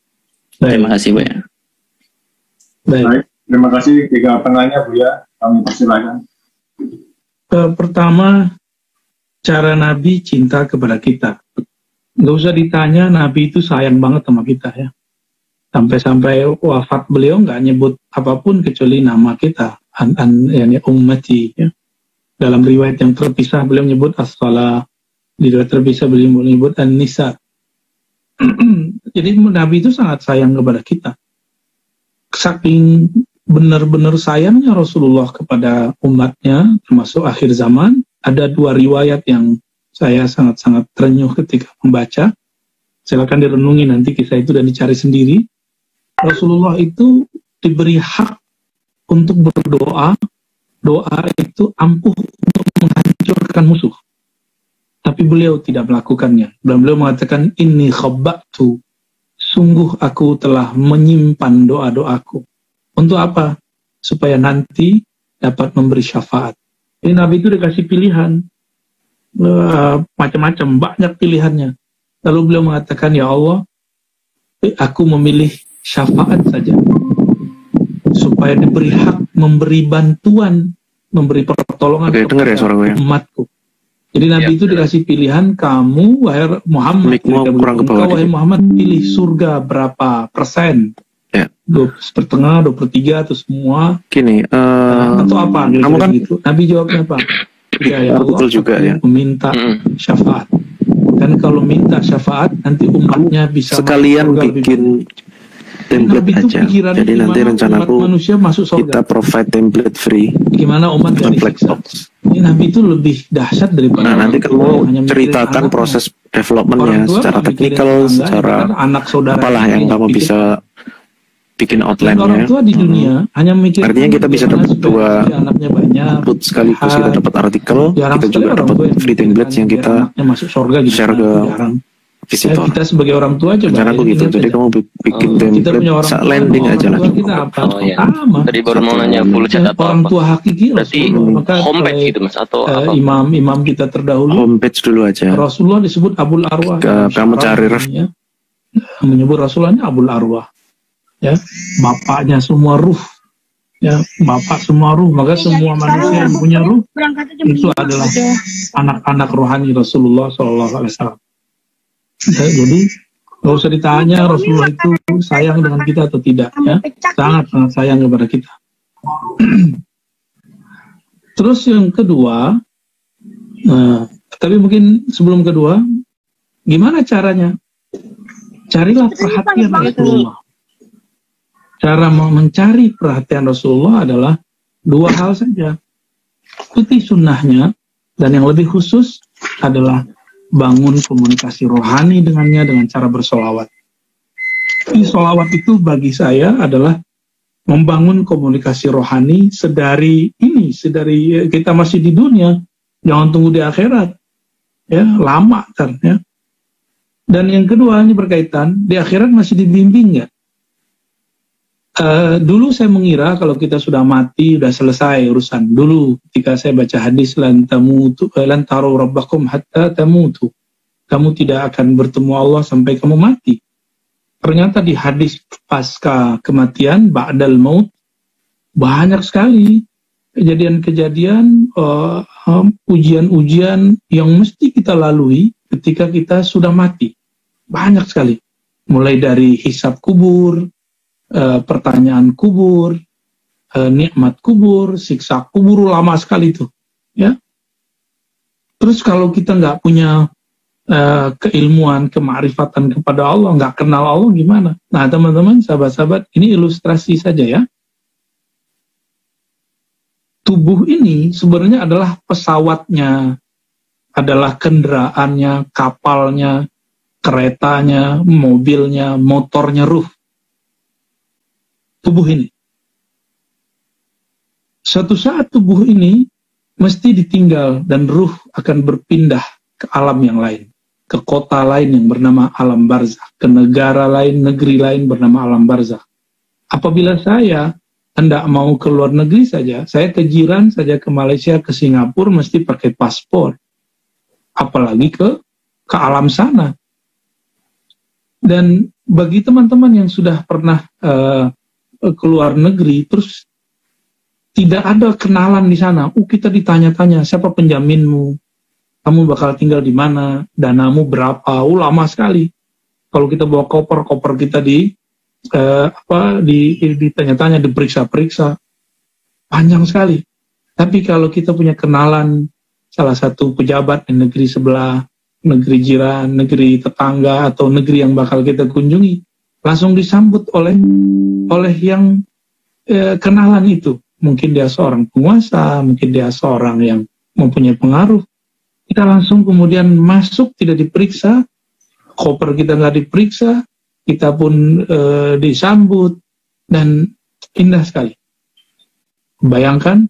Terima kasih Bu ya. Baik, terima kasih tiga penanya Bu ya. Kami persilakan. Pertama, cara Nabi cinta kepada kita. Nggak usah ditanya, Nabi itu sayang banget sama kita ya. Sampai-sampai wafat beliau nggak nyebut apapun kecuali nama kita, yani ummati ya. Dalam riwayat yang terpisah beliau menyebut as-salah, di riwayat terpisah beliau menyebut an-nisa. Jadi Nabi itu sangat sayang kepada kita. Saking benar-benar sayangnya Rasulullah kepada umatnya, termasuk akhir zaman, ada dua riwayat yang saya sangat-sangat terenyuh ketika membaca. Silakan direnungi nanti kisah itu dan dicari sendiri. Rasulullah itu diberi hak untuk berdoa. Doa itu ampuh untuk menghancurkan musuh. Tapi beliau tidak melakukannya. Dan beliau mengatakan, inni khabba'tu. Sungguh aku telah menyimpan doa-doaku. Untuk apa? Supaya nanti dapat memberi syafaat. Ini Nabi itu dikasih pilihan. Macam-macam, banyak pilihannya. Lalu beliau mengatakan, ya Allah, aku memilih syafaat saja. Supaya diberi hak memberi bantuan, memberi pertolongan kepada umatku. Jadi Nabi itu dikasih pilihan, kamu, wahai Muhammad, wahai Muhammad, pilih surga berapa persen? 2,5, 23 atau semua gini atau apa kamu kan gitu. Nabi jawabnya apa? Ya Allah, betul juga ya, meminta syafaat. Dan kalau minta syafaat nanti umatnya bisa sekalian bikin template aja. Jadi nanti rencanaku kita provide template free. Gimana umat dari siksa. Ini Nabi itu lebih dahsyat daripada nanti kamu ceritakan proses developmentnya secara teknikal, secara apalah yang kamu bisa bikin outline-nya. Orang tua di dunia hanya mikir, artinya kita bisa dapat dua output sekaligus, kita dapat artikel, kita juga dapat free template yang kita share ke visitor. Kita sebagai orang tua aja cara begitu. Jadi kamu bikin template landing aja lah. Tadi baru mau nanya full chat atau orang tua hakiki. Berarti homepage gitu Mas atau apa? Imam kita terdahulu. Homepage dulu aja. Rasulullah disebut Abul Arwah. Kamu cari menyebut Rasulullahnya Abul Arwah. Ya, bapaknya semua ruh, ya, bapak semua ruh, maka semua manusia yang punya ruh itu adalah anak-anak rohani Rasulullah SAW. Ya, jadi nggak usah ditanya Rasulullah itu sayang dengan kita atau tidak, ya, sangat-sangat sayang kepada kita. Terus yang kedua, tapi mungkin sebelum kedua, gimana caranya? Carilah perhatian Rasulullah. Cara mencari perhatian Rasulullah adalah dua hal saja. Ikuti sunnahnya, dan yang lebih khusus adalah bangun komunikasi rohani dengannya dengan cara bersolawat. Solawat itu bagi saya adalah membangun komunikasi rohani sedari kita masih di dunia, jangan tunggu di akhirat, ya lama kan ya. Dan yang kedua, ini berkaitan, di akhirat masih dibimbing nggak? Dulu saya mengira kalau kita sudah mati, sudah selesai urusan. Dulu ketika saya baca hadis lan taru rabbakum hatta tamutu, kamu tidak akan bertemu Allah sampai kamu mati. Ternyata di hadis pasca kematian, ba'dal maut, banyak sekali kejadian-kejadian, ujian-ujian yang mesti kita lalui ketika kita sudah mati. Banyak sekali. Mulai dari hisab kubur, pertanyaan kubur, nikmat kubur, siksa kubur, lama sekali itu. Ya. Terus kalau kita nggak punya keilmuan, kemarifatan kepada Allah, nggak kenal Allah gimana? Nah teman-teman, sahabat-sahabat, ini ilustrasi saja ya. Tubuh ini sebenarnya adalah pesawatnya, adalah kendaraannya, kapalnya, keretanya, mobilnya, motornya ruh. Tubuh ini. Suatu saat tubuh ini mesti ditinggal dan ruh akan berpindah ke alam yang lain. Ke kota lain yang bernama alam barzakh, ke negara lain, negeri lain bernama alam barzakh. Apabila saya hendak mau ke luar negeri saja, saya ke Jiran saja, ke Malaysia, ke Singapura, mesti pakai paspor. Apalagi ke alam sana. Dan bagi teman-teman yang sudah pernah ke luar negeri, terus tidak ada kenalan di sana, kita ditanya-tanya, siapa penjaminmu? Kamu bakal tinggal di mana, danamu berapa, lama sekali. Kalau kita bawa koper kita ditanya-tanya, diperiksa-periksa, panjang sekali. Tapi kalau kita punya kenalan salah satu pejabat di negeri sebelah, negeri jiran, negeri tetangga, atau negeri yang bakal kita kunjungi, langsung disambut oleh yang kenalan itu. Mungkin dia seorang penguasa, mungkin dia seorang yang mempunyai pengaruh. Kita langsung kemudian masuk, tidak diperiksa, koper kita nggak diperiksa, kita pun disambut, dan indah sekali. Bayangkan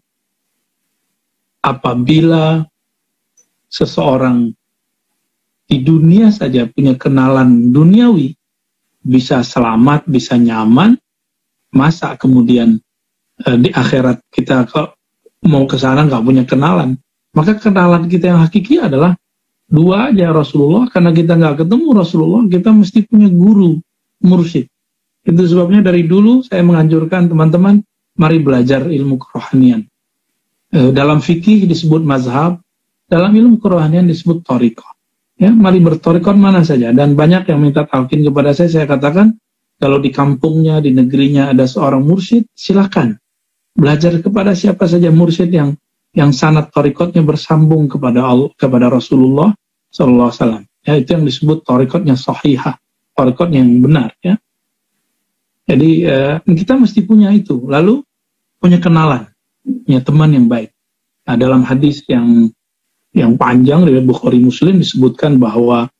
apabila seseorang di dunia saja punya kenalan duniawi, bisa selamat, bisa nyaman, masa kemudian di akhirat kita mau ke sana nggak punya kenalan? Maka kenalan kita yang hakiki adalah dua aja, Rasulullah. Karena kita nggak ketemu Rasulullah, kita mesti punya guru, mursyid. Itu sebabnya dari dulu saya menganjurkan teman-teman, mari belajar ilmu kerohanian. Dalam fikih disebut mazhab, dalam ilmu kerohanian disebut thariqah. Ya, mari berthariqah mana saja. Dan banyak yang minta talqin kepada saya katakan, kalau di kampungnya, di negerinya ada seorang mursyid, silakan belajar kepada siapa saja mursyid yang sanad thariqatnya bersambung kepada Allah, kepada Rasulullah sallallahu alaihi wasallam. Ya, itu yang disebut thariqatnya sahihah, thariqatnya yang benar ya. Jadi kita mesti punya itu, lalu punya kenalan, punya teman yang baik. Nah, dalam hadis yang panjang riwayat Bukhari Muslim disebutkan bahwa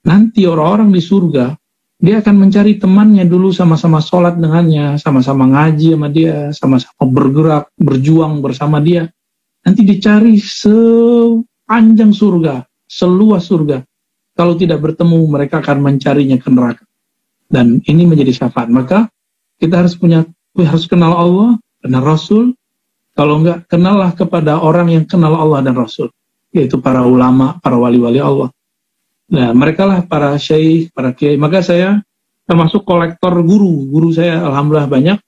nanti orang-orang di surga dia akan mencari temannya dulu, sama-sama sholat dengannya, sama-sama ngaji sama dia, sama-sama bergerak, berjuang bersama dia. Nanti dicari sepanjang surga, seluas surga. Kalau tidak bertemu, mereka akan mencarinya ke neraka. Dan ini menjadi syafaat. Maka kita harus kenal Allah, kenal Rasul. Kalau enggak, kenallah kepada orang yang kenal Allah dan Rasul, yaitu para ulama, para wali-wali Allah. Nah, mereka lah para syekh, para kiai. Maka saya termasuk kolektor guru saya alhamdulillah banyak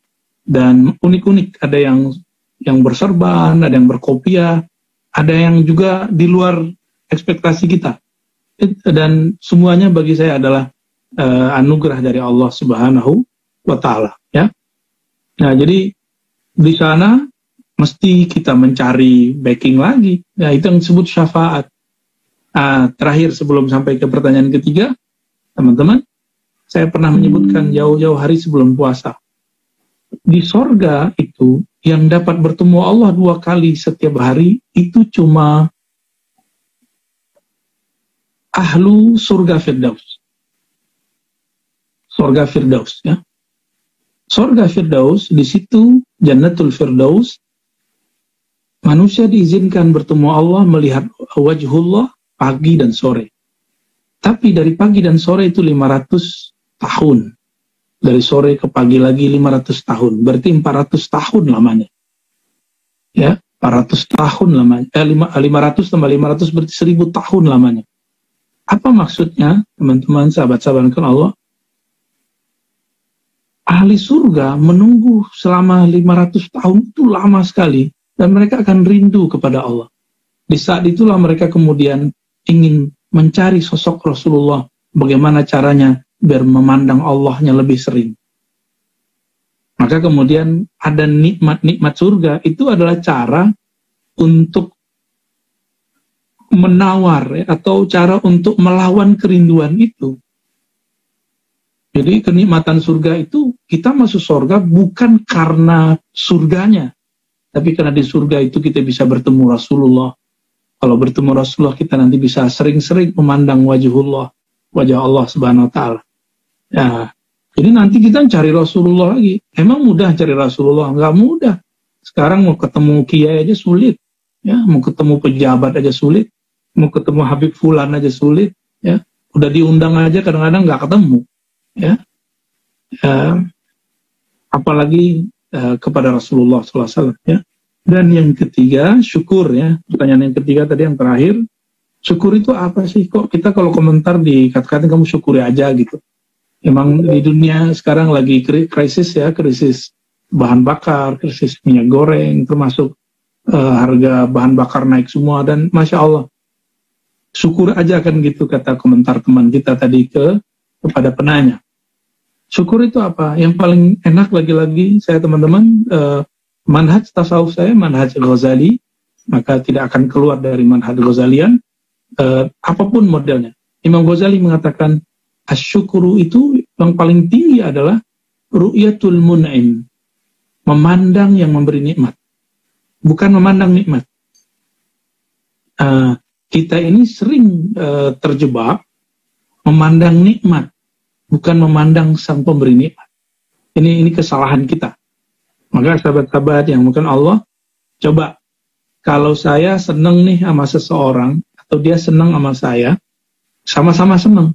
dan unik-unik. Ada yang berserban, ada yang berkopiah, ada yang juga di luar ekspektasi kita. Dan semuanya bagi saya adalah anugerah dari Allah Subhanahu wa Ta'ala. Ya. Nah, jadi di sana mesti kita mencari backing lagi. Nah, itu yang disebut syafaat. Terakhir sebelum sampai ke pertanyaan ketiga, teman-teman, saya pernah menyebutkan jauh-jauh hari sebelum puasa. Di sorga itu, yang dapat bertemu Allah 2 kali setiap hari, itu cuma ahlu surga Firdaus. Surga Firdaus, ya. Surga Firdaus, di situ Jannatul Firdaus, manusia diizinkan bertemu Allah, melihat wajhullah pagi dan sore. Tapi dari pagi dan sore itu 500 tahun. Dari sore ke pagi lagi 500 tahun. Berarti 400 tahun lamanya. Ya, 400 tahun lamanya. 500 tambah 500 berarti 1000 tahun lamanya. Apa maksudnya, teman-teman, sahabat-sahabat Allah? Ahli surga menunggu selama 500 tahun itu lama sekali. Dan mereka akan rindu kepada Allah. Di saat itulah mereka kemudian ingin mencari sosok Rasulullah. Bagaimana caranya biar memandang Allahnya lebih sering. Maka kemudian ada nikmat-nikmat surga. Itu adalah cara untuk menawar, ya, atau cara untuk melawan kerinduan itu. Jadi kenikmatan surga itu, kita masuk surga bukan karena surganya. Tapi karena di surga itu kita bisa bertemu Rasulullah. Kalau bertemu Rasulullah kita nanti bisa sering-sering memandang wajah Allah Subhanahu wa Ta'ala. Ya, jadi nanti kita cari Rasulullah lagi. Emang mudah cari Rasulullah? Enggak mudah. Sekarang mau ketemu kiai aja sulit. Ya, mau ketemu pejabat aja sulit. Mau ketemu Habib Fulan aja sulit. Ya, udah diundang aja kadang-kadang nggak ketemu. Ya, apalagi kepada Rasulullah SAW, ya. Dan yang ketiga, syukur, ya. Pertanyaan yang ketiga tadi, yang terakhir, syukur itu apa sih? Kok kita kalau komentar dikatakan kamu syukuri aja gitu. Emang di dunia sekarang lagi krisis, ya, krisis bahan bakar, krisis minyak goreng, termasuk harga bahan bakar naik semua, dan Masya Allah, syukur aja kan gitu, kata komentar teman kita tadi kepada penanya. Syukur itu apa? Yang paling enak lagi-lagi saya teman-teman, manhaj tasawuf saya, manhaj Ghazali, maka tidak akan keluar dari manhaj Ghazalian, apapun modelnya. Imam Ghazali mengatakan, asyukuru itu yang paling tinggi adalah ru'yatul mun'im, memandang yang memberi nikmat, bukan memandang nikmat. Kita ini sering terjebak memandang nikmat, bukan memandang sang pemberi nikmat. Ini kesalahan kita. Maka sahabat-sahabat yang mungkin Allah, coba kalau saya seneng nih sama seseorang, atau dia seneng sama saya, sama-sama seneng,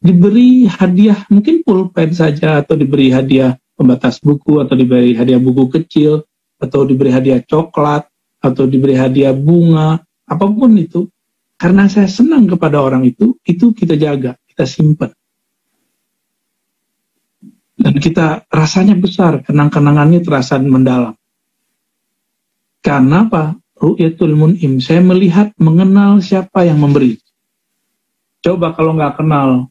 diberi hadiah mungkin pulpen saja, atau diberi hadiah pembatas buku, atau diberi hadiah buku kecil, atau diberi hadiah coklat, atau diberi hadiah bunga, apapun itu, karena saya senang kepada orang itu kita jaga, kita simpan. Dan kita rasanya besar, kenang-kenangannya terasa mendalam. Karena apa? Ru'yatul mun'im, saya melihat, mengenal siapa yang memberi. Coba kalau nggak kenal,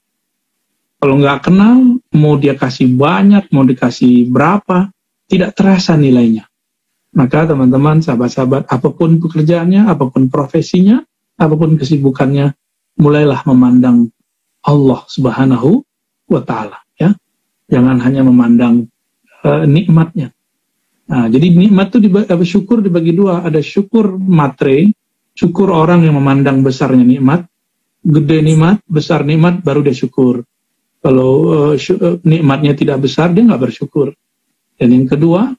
mau dia kasih banyak, mau dikasih berapa, tidak terasa nilainya. Maka teman-teman, sahabat-sahabat, apapun pekerjaannya, apapun profesinya, apapun kesibukannya, mulailah memandang Allah Subhanahu wa Ta'ala, ya. Jangan hanya memandang nikmatnya. Nah, jadi nikmat itu syukur dibagi dua. Ada syukur matre, syukur orang yang memandang besarnya nikmat, gede nikmat, besar nikmat, baru dia syukur. Kalau nikmatnya tidak besar, dia nggak bersyukur. Dan yang kedua,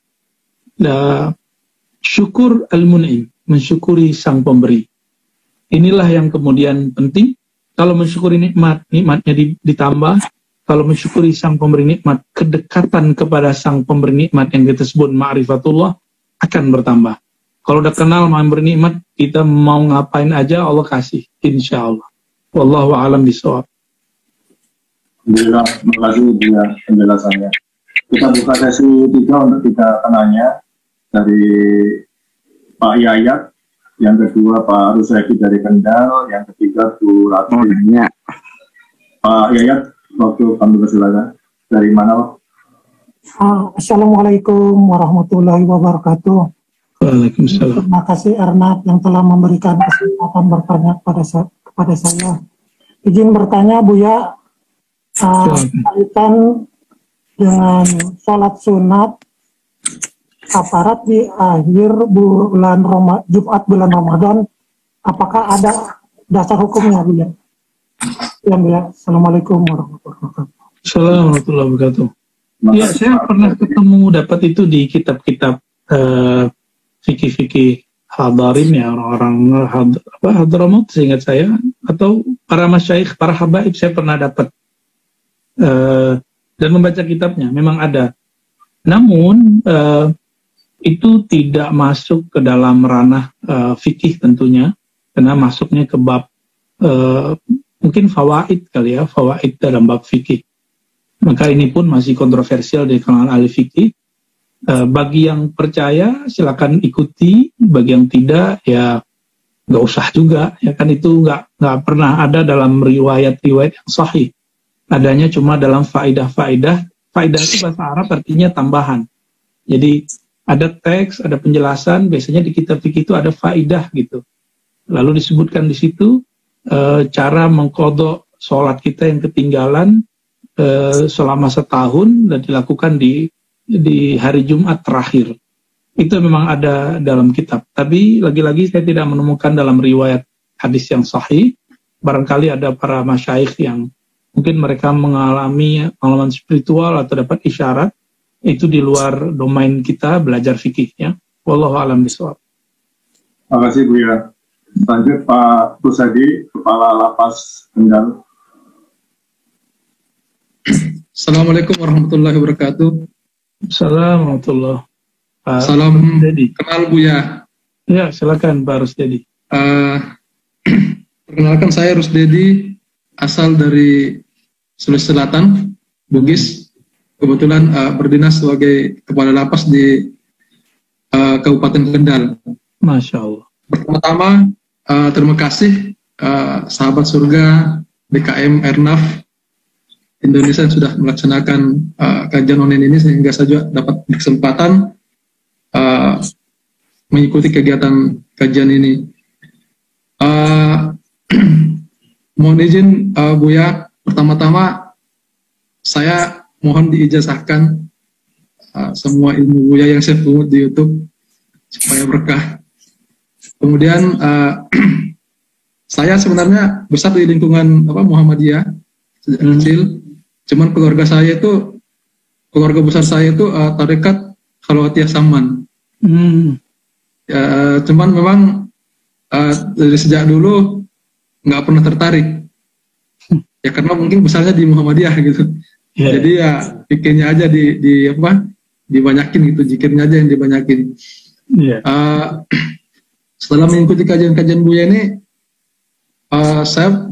syukur al-mun'im, mensyukuri sang pemberi. Inilah yang kemudian penting. Kalau mensyukuri nikmatnya ditambah. Kalau mensyukuri sang pemberi nikmat, kedekatan kepada sang pemberi nikmat yang kita sebut ma'rifatullah akan bertambah. Kalau udah kenal memberi nikmat, kita mau ngapain aja Allah kasih, insya Allah. Wallahu a'lam bishawab. Alhamdulillah, terima kasih dia penjelasannya. Kita buka sesi 3 untuk kita tanya dari Pak Yayat, yang kedua Pak Rusaki dari Kendal, yang ketiga Bu Ratu. Pak Yayat, waktu kami persilakan. Dari mana, Pak? Assalamualaikum warahmatullahi wabarakatuh. Waalaikumsalam. Terima kasih Ernat yang telah memberikan kesempatan bertanya kepada saya. Izin bertanya, Buya, kaitan dengan sholat sunat aparat di akhir bulan Jumat bulan Ramadan, apakah ada dasar hukumnya, Buya? Ya, Buya. Assalamualaikum warahmatullahi wabarakatuh. Assalamualaikum warahmatullahi wabarakatuh. Ya, saya pernah ketemu dapat itu di kitab-kitab fikih-fikih hadarin ya, orang-orang Hadramaut seingat saya, atau para masyaikh, para habaib saya pernah dapat dan membaca kitabnya, memang ada. Namun itu tidak masuk ke dalam ranah fikih tentunya, karena masuknya ke bab mungkin fawaid kali ya, fawaid dalam bab fikih. Maka ini pun masih kontroversial di kalangan ahli fikih. Bagi yang percaya silakan ikuti, bagi yang tidak ya nggak usah juga, ya kan itu nggak pernah ada dalam riwayat-riwayat yang sahih. Adanya cuma dalam faidah-faidah. Faidah itu bahasa Arab artinya tambahan. Jadi ada teks, ada penjelasan, biasanya di kitab fikih itu ada faidah gitu. Lalu disebutkan di situ cara mengqadha sholat kita yang ketinggalan selama setahun dan dilakukan di hari Jumat terakhir. Itu memang ada dalam kitab. Tapi lagi-lagi saya tidak menemukan dalam riwayat hadis yang sahih. Barangkali ada para masyaikh yang mungkin mereka mengalami pengalaman spiritual atau dapat isyarat. Itu di luar domain kita belajar fikihnya. Wallahu a'lam bishawab. Terima kasih Buya. Lanjut Pak Kusadi, Kepala Lapas Kendal. Assalamualaikum warahmatullahi wabarakatuh. Assalamualaikum. Salam Dedi. Kenal Buya. Ya, silakan Pak Rusdedi. Perkenalkan saya Rusdedi, asal dari Sulawesi Selatan, Bugis. Kebetulan berdinas sebagai kepala lapas di Kabupaten Kendal. Masya Allah. Pertama-tama terima kasih sahabat surga DKM Ernaf Indonesia yang sudah melaksanakan kajian online ini, sehingga saya dapat kesempatan mengikuti kegiatan kajian ini. Mohon izin Buya, pertama-tama saya mohon diijazahkan semua ilmu Buya yang saya pungut di YouTube supaya berkah. Kemudian saya sebenarnya besar di lingkungan Muhammadiyah sejak kecil. Cuman keluarga besar saya itu tarekat Khalwatiyah Saman. Cuman memang dari sejak dulu nggak pernah tertarik. Ya karena mungkin besarnya di Muhammadiyah gitu. Yeah. Jadi ya pikirnya aja dibanyakin gitu, zikirnya aja yang dibanyakin. Yeah. Setelah mengikuti kajian-kajian Buya ini, saya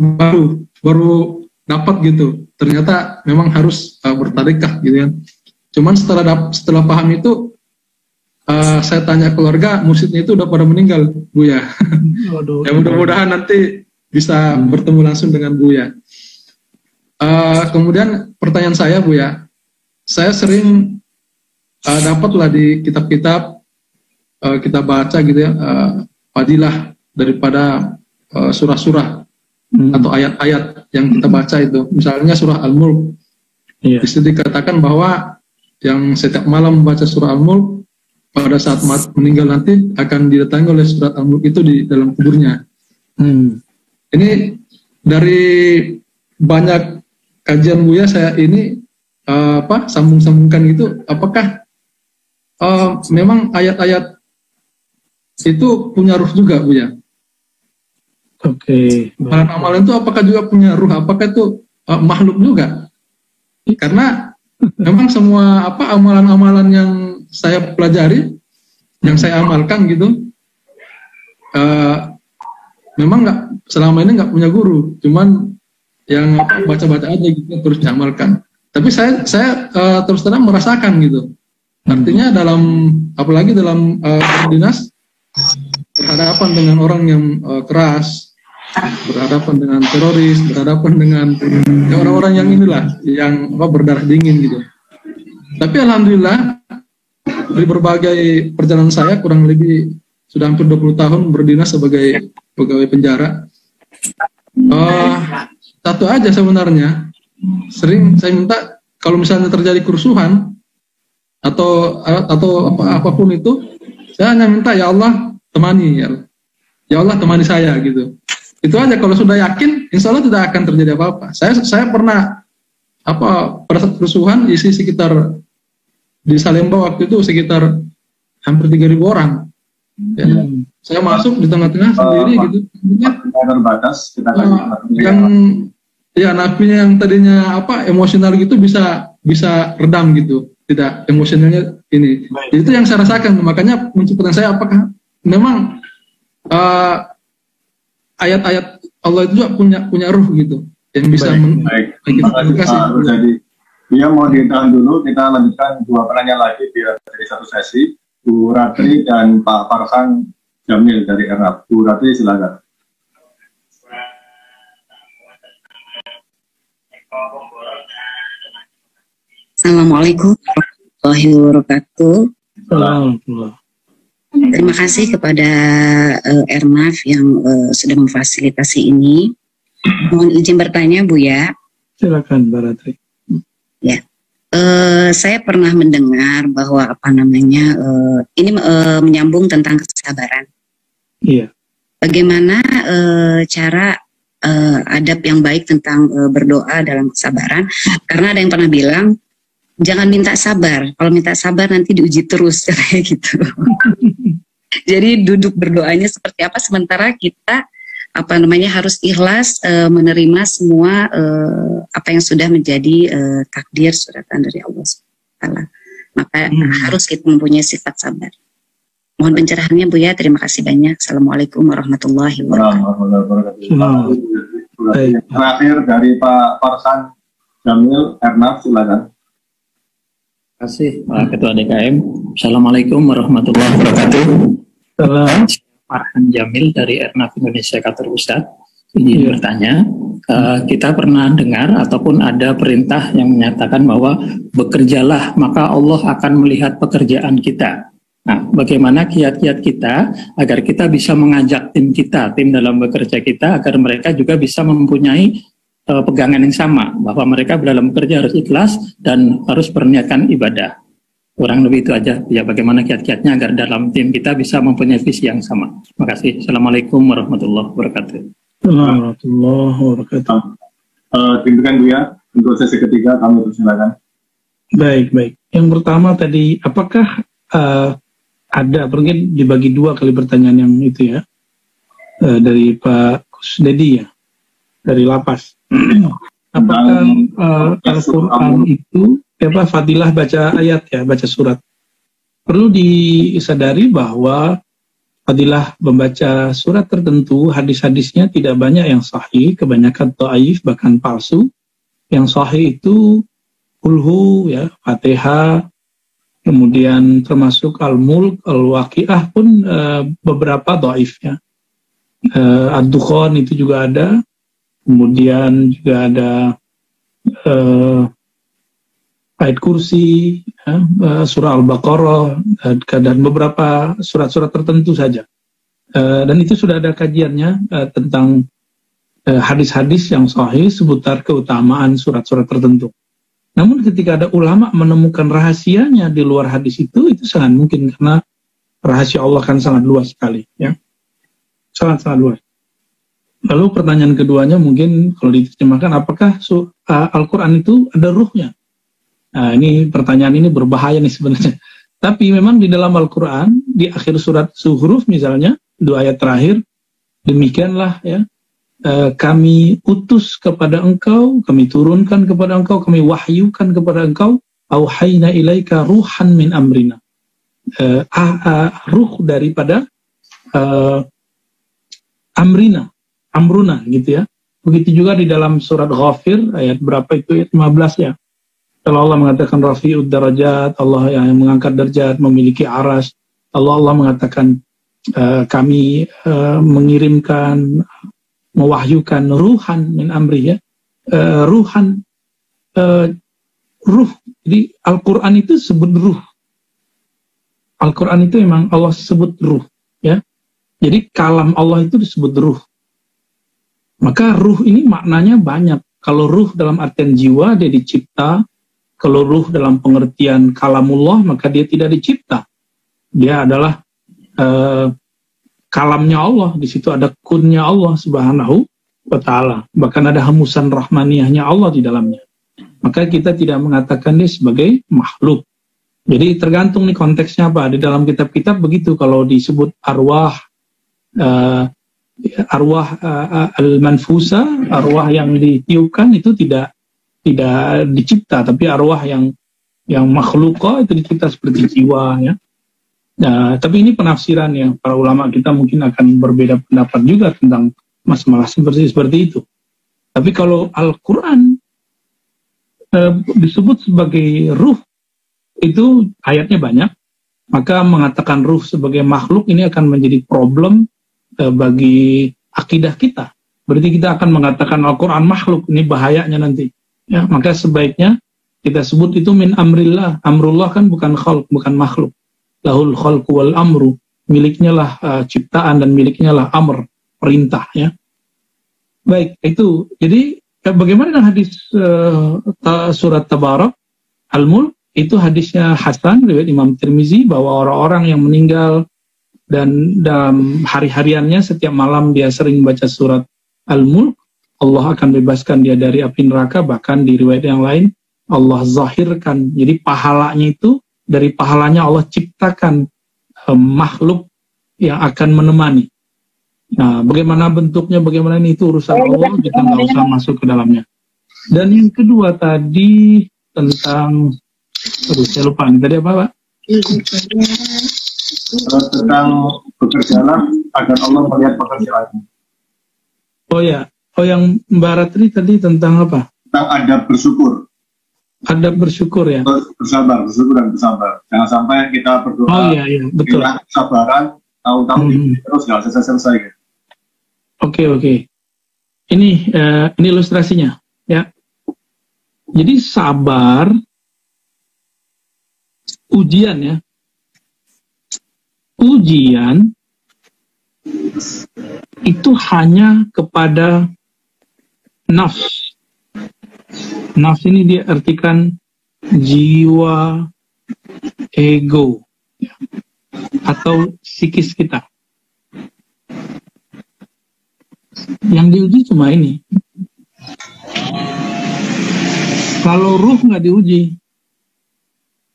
baru dapat gitu. Ternyata memang harus bertarekah gitu kan. Cuman setelah paham itu, saya tanya keluarga, mursyidnya itu udah pada meninggal, Buya. Ya mudah-mudahan nanti bisa bertemu langsung dengan Buya. Kemudian pertanyaan saya, Buya, saya sering dapatlah di kitab-kitab kita baca gitu ya, fadilah daripada surah-surah atau ayat-ayat yang kita baca itu. Misalnya surah Al-Mulk. Di situ dikatakan bahwa yang setiap malam membaca surah Al-Mulk pada saat meninggal nanti akan didatangi oleh surat Al-Mulk itu di dalam kuburnya. Ini dari banyak kajian Buya saya ini sambung-sambungkan gitu, apakah memang ayat-ayat itu punya ruh juga Buya? Oke. Amalan itu apakah juga punya ruh? Apakah itu makhluk juga? Karena memang semua amalan-amalan yang saya pelajari, yang saya amalkan gitu, memang selama ini nggak punya guru, cuman yang baca-baca aja gitu terus diamalkan. Tapi saya terus terang merasakan gitu. Artinya apalagi dalam dinas, berhadapan dengan orang yang keras, berhadapan dengan teroris, berhadapan dengan orang-orang yang inilah, yang berdarah dingin gitu. Tapi alhamdulillah dari berbagai perjalanan saya, kurang lebih sudah hampir 20 tahun berdinas sebagai pegawai penjara. Satu aja sebenarnya, sering saya minta kalau misalnya terjadi kerusuhan atau apapun itu, saya hanya minta ya Allah temani, ya Allah temani saya gitu. Itu aja, kalau sudah yakin insya Allah tidak akan terjadi apa-apa. Saya pernah pada saat kerusuhan isi sekitar di Salemba waktu itu sekitar hampir 3.000 orang. Ya. Saya masuk di tengah-tengah sendiri gitu. Terbatas kita kan ya napinya yang tadinya emosional gitu bisa redam gitu, tidak emosionalnya ini. Jadi itu yang saya rasakan. Makanya muncul pertanyaan saya, apakah memang ayat-ayat Allah itu juga punya ruh gitu yang bisa baik. Terima kasih. Jadi dia mau ditahan dulu, kita lanjutkan 2 penanya lagi biar jadi satu sesi. Bu Ratri dan Pak Farhan Jamil dari Ernaf. Bu Ratri silakan. Assalamualaikum warahmatullahi wabarakatuh. Terima kasih kepada Ernaf yang sudah memfasilitasi ini. Mohon izin bertanya, Bu ya. Silakan, Mbak Ratri. Ya. Saya pernah mendengar bahwa ini menyambung tentang kesabaran. Iya. Bagaimana cara adab yang baik tentang berdoa dalam kesabaran? Karena ada yang pernah bilang jangan minta sabar. Kalau minta sabar nanti diuji terus kayak gitu. Jadi duduk berdoanya seperti apa sementara kita harus ikhlas menerima semua apa yang sudah menjadi takdir suratan dari Allah SWT. Maka harus kita mempunyai sifat sabar. Mohon pencerahannya Bu ya. Terima kasih banyak. Assalamualaikum warahmatullahi wabarakatuh. Terakhir dari Pak Farhan Jamil Ernaf, silakan. Terima kasih Pak Ketua DKM. Assalamualaikum warahmatullahi wabarakatuh. Salam. Farhan Jamil dari Ernaf Indonesia Qatar Ustadz. Ini bertanya, kita pernah dengar ataupun ada perintah yang menyatakan bahwa bekerjalah maka Allah akan melihat pekerjaan kita. Nah, bagaimana kiat-kiat kita agar kita bisa mengajak tim dalam bekerja kita agar mereka juga bisa mempunyai pegangan yang sama bahwa mereka dalam bekerja harus ikhlas dan harus berniatkan ibadah. Kurang lebih itu aja ya, bagaimana kiat-kiatnya agar dalam tim kita bisa mempunyai visi yang sama. Terima kasih. Assalamualaikum warahmatullahi wabarakatuh. Warahmatullahi wabarakatuh. Demikian Bu ya, untuk sesi ketiga kami persilakan. Baik. Yang pertama tadi, apakah ada, mungkin dibagi 2 kali pertanyaan yang itu ya, dari Pak Kusdedi ya, dari Lapas. Apakah Al-Quran itu fadilah baca ayat ya, baca surat? Perlu disadari bahwa fadilah membaca surat tertentu, hadis-hadisnya tidak banyak yang sahih, kebanyakan dhaif bahkan palsu. Yang sahih itu Qulhu ya, Fatihah, kemudian termasuk Al-Mulk, Al-Waqiah pun beberapa dhaif ya. Ad-Dukhan itu juga ada. Kemudian juga ada ayat kursi, surah Al-Baqarah, dan beberapa surat-surat tertentu saja. Dan itu sudah ada kajiannya tentang hadis-hadis yang sahih seputar keutamaan surat-surat tertentu. Namun ketika ada ulama menemukan rahasianya di luar hadis itu sangat mungkin, karena rahasia Allah kan sangat luas sekali. Ya. Sangat-sangat luas. Lalu pertanyaan keduanya mungkin kalau diterjemahkan, apakah Al-Quran itu ada ruhnya? Nah, ini pertanyaan ini berbahaya nih sebenarnya. Tapi memang di dalam Al-Quran, di akhir surat Zuhruf misalnya, 2 ayat terakhir, demikianlah ya, kami utus kepada engkau, kami turunkan kepada engkau, kami wahyukan kepada engkau, auhayna ilaika ruhan min amrina. Ruh daripada amruna gitu ya. Begitu juga di dalam surat Ghafir ayat berapa itu, ayat 15 ya. Kalau Allah mengatakan rafi'ud darajat, Allah yang mengangkat derajat, memiliki aras. Allah mengatakan kami mengirimkan, mewahyukan ruhan min amri ya. Ruhan ruh. Jadi Al-Qur'an itu sebut ruh. Al-Qur'an itu memang Allah sebut ruh ya. Jadi kalam Allah itu disebut ruh. Maka ruh ini maknanya banyak. Kalau ruh dalam artian jiwa, dia dicipta. Kalau ruh dalam pengertian kalamullah, maka dia tidak dicipta. Dia adalah kalamnya Allah. Di situ ada kunnya Allah subhanahu wa ta'ala. Bahkan ada hemusan rahmaniyahnya Allah di dalamnya. maka kita tidak mengatakan dia sebagai makhluk. Jadi tergantung nih konteksnya apa. Di dalam kitab-kitab begitu, kalau disebut arwah, al-manfusa, arwah yang ditiupkan itu tidak dicipta, tapi arwah yang makhlukah itu dicipta seperti jiwa, ya. Nah, tapi ini penafsiran yang para ulama kita mungkin akan berbeda pendapat juga tentang masalah seperti itu. Tapi kalau Al-Quran disebut sebagai ruh, itu ayatnya banyak, maka mengatakan ruh sebagai makhluk ini akan menjadi problem bagi akidah kita. Berarti kita akan mengatakan Al-Quran makhluk, ini bahayanya nanti. Ya, maka sebaiknya kita sebut itu min amrillah. Amrullah kan bukan khalq, bukan makhluk. Lahul khalqu wal amru, miliknya lah ciptaan dan miliknya lah amr, perintah, ya. Baik, itu. Jadi bagaimana dengan hadis surat Tabarak Al-Mulk? Itu hadisnya Hasan riwayat Imam Tirmizi, bahwa orang-orang yang meninggal dan dalam hari-hariannya setiap malam dia sering baca surat Al-Mulk, Allah akan bebaskan dia dari api neraka. Bahkan di riwayat yang lain Allah zahirkan, jadi pahalanya itu, dari pahalanya Allah ciptakan makhluk yang akan menemani. Nah, bagaimana bentuknya, bagaimana ini, itu urusan Allah, kita nggak usah masuk ke dalamnya. Dan yang kedua tadi tentang, saya lupa nih, tadi apa, Pak? Tentang bekerjalah agar Allah melihat pekerjaanmu. Oh ya, yang Mbak Ratri tadi tentang apa? Tentang adab bersyukur. Adab bersyukur, ya. Bersabar, bersyukur dan bersabar. Jangan sampai kita berdoa. Oh iya, betul. Kita kesabaran, tahu-tahu terus nggak selesai gitu. Oke. Ini ilustrasinya, ya. Jadi sabar, ujian, ya. Ujian itu hanya kepada nafs. Nafs ini diartikan jiwa, ego, ya, atau psikis kita. Yang diuji cuma ini. Kalau ruh nggak diuji.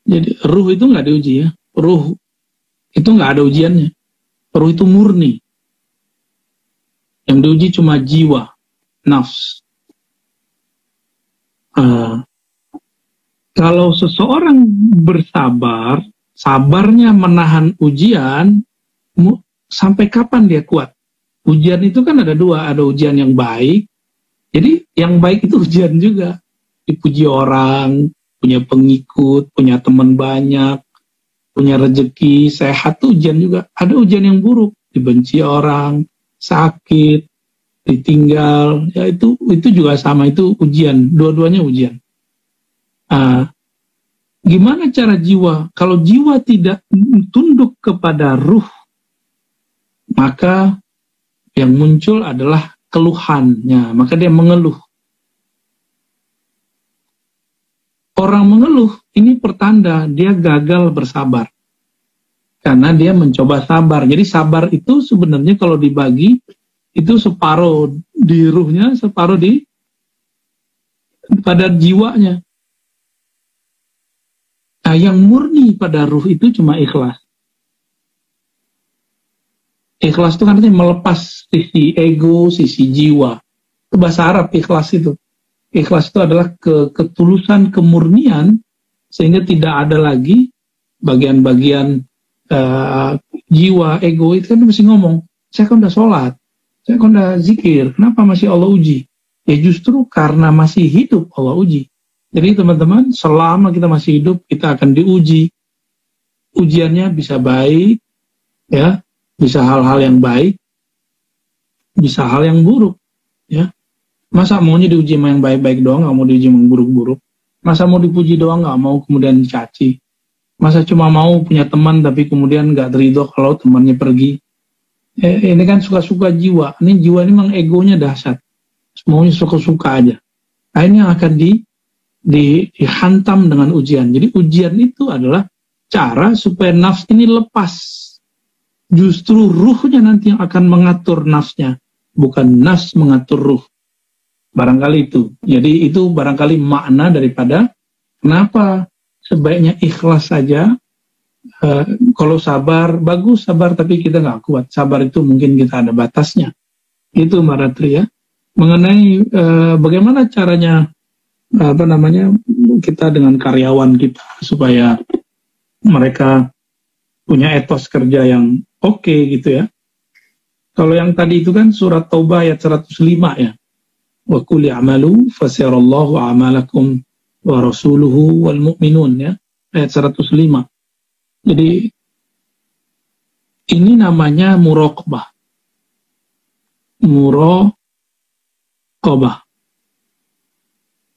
Jadi ruh itu nggak diuji, ya. Ruh itu nggak ada ujiannya. Ruh itu murni. Yang diuji cuma jiwa, nafs. Kalau seseorang bersabar, sabarnya menahan ujian, sampai kapan dia kuat? Ujian itu kan ada dua, ada ujian yang baik. Jadi yang baik itu ujian juga. Dipuji orang, punya pengikut, punya teman banyak, punya rezeki, sehat, itu ujian juga. Ada ujian yang buruk, dibenci orang, sakit, ditinggal, ya itu juga sama, itu ujian, dua-duanya ujian. Gimana cara jiwa? Kalau jiwa tidak tunduk kepada ruh, maka yang muncul adalah keluhannya, maka dia mengeluh. Orang mengeluh ini pertanda dia gagal bersabar, karena dia mencoba sabar. Jadi sabar itu sebenarnya kalau dibagi, itu separuh di ruhnya, separuh pada jiwanya. Nah, yang murni pada ruh itu cuma ikhlas. Ikhlas itu kan artinya melepas sisi ego, sisi jiwa. Itu bahasa Arab, ikhlas itu. Ikhlas itu adalah ketulusan, kemurnian, sehingga tidak ada lagi bagian-bagian jiwa, ego. Itu kan masih ngomong, saya kan udah sholat, saya kan udah zikir, kenapa masih Allah uji? Ya justru karena masih hidup Allah uji. Jadi teman-teman, selama kita masih hidup, kita akan diuji. Ujiannya bisa baik, ya, bisa hal-hal yang baik, bisa hal yang buruk, ya. Masa maunya diuji sama yang baik-baik doang, nggak mau diuji sama yang buruk-buruk? Masa mau dipuji doang, nggak mau kemudian dicaci? Masa cuma mau punya teman tapi kemudian nggak ridho kalau temannya pergi? Ini kan suka-suka jiwa. Ini jiwa ini memang egonya dahsyat. Semuanya suka-suka aja. Nah, ini yang akan dihantam dengan ujian. Jadi ujian itu adalah cara supaya nafs ini lepas. Justru ruhnya nanti yang akan mengatur nafsnya, bukan nafs mengatur ruh. Barangkali itu. Jadi itu barangkali makna daripada kenapa sebaiknya ikhlas saja. Kalau sabar, bagus sabar, tapi kita nggak kuat. Sabar itu mungkin kita ada batasnya. Itu Mbak Ratri ya. Mengenai bagaimana caranya kita dengan karyawan kita supaya mereka punya etos kerja yang oke gitu ya. Kalau yang tadi itu kan surat Taubah ayat 105 ya. Wa qul i'malu fasayarallahu a'malakum wa rasuluhu wal mu'minun ya. Ayat 105. Jadi ini namanya muraqabah. Muraqabah.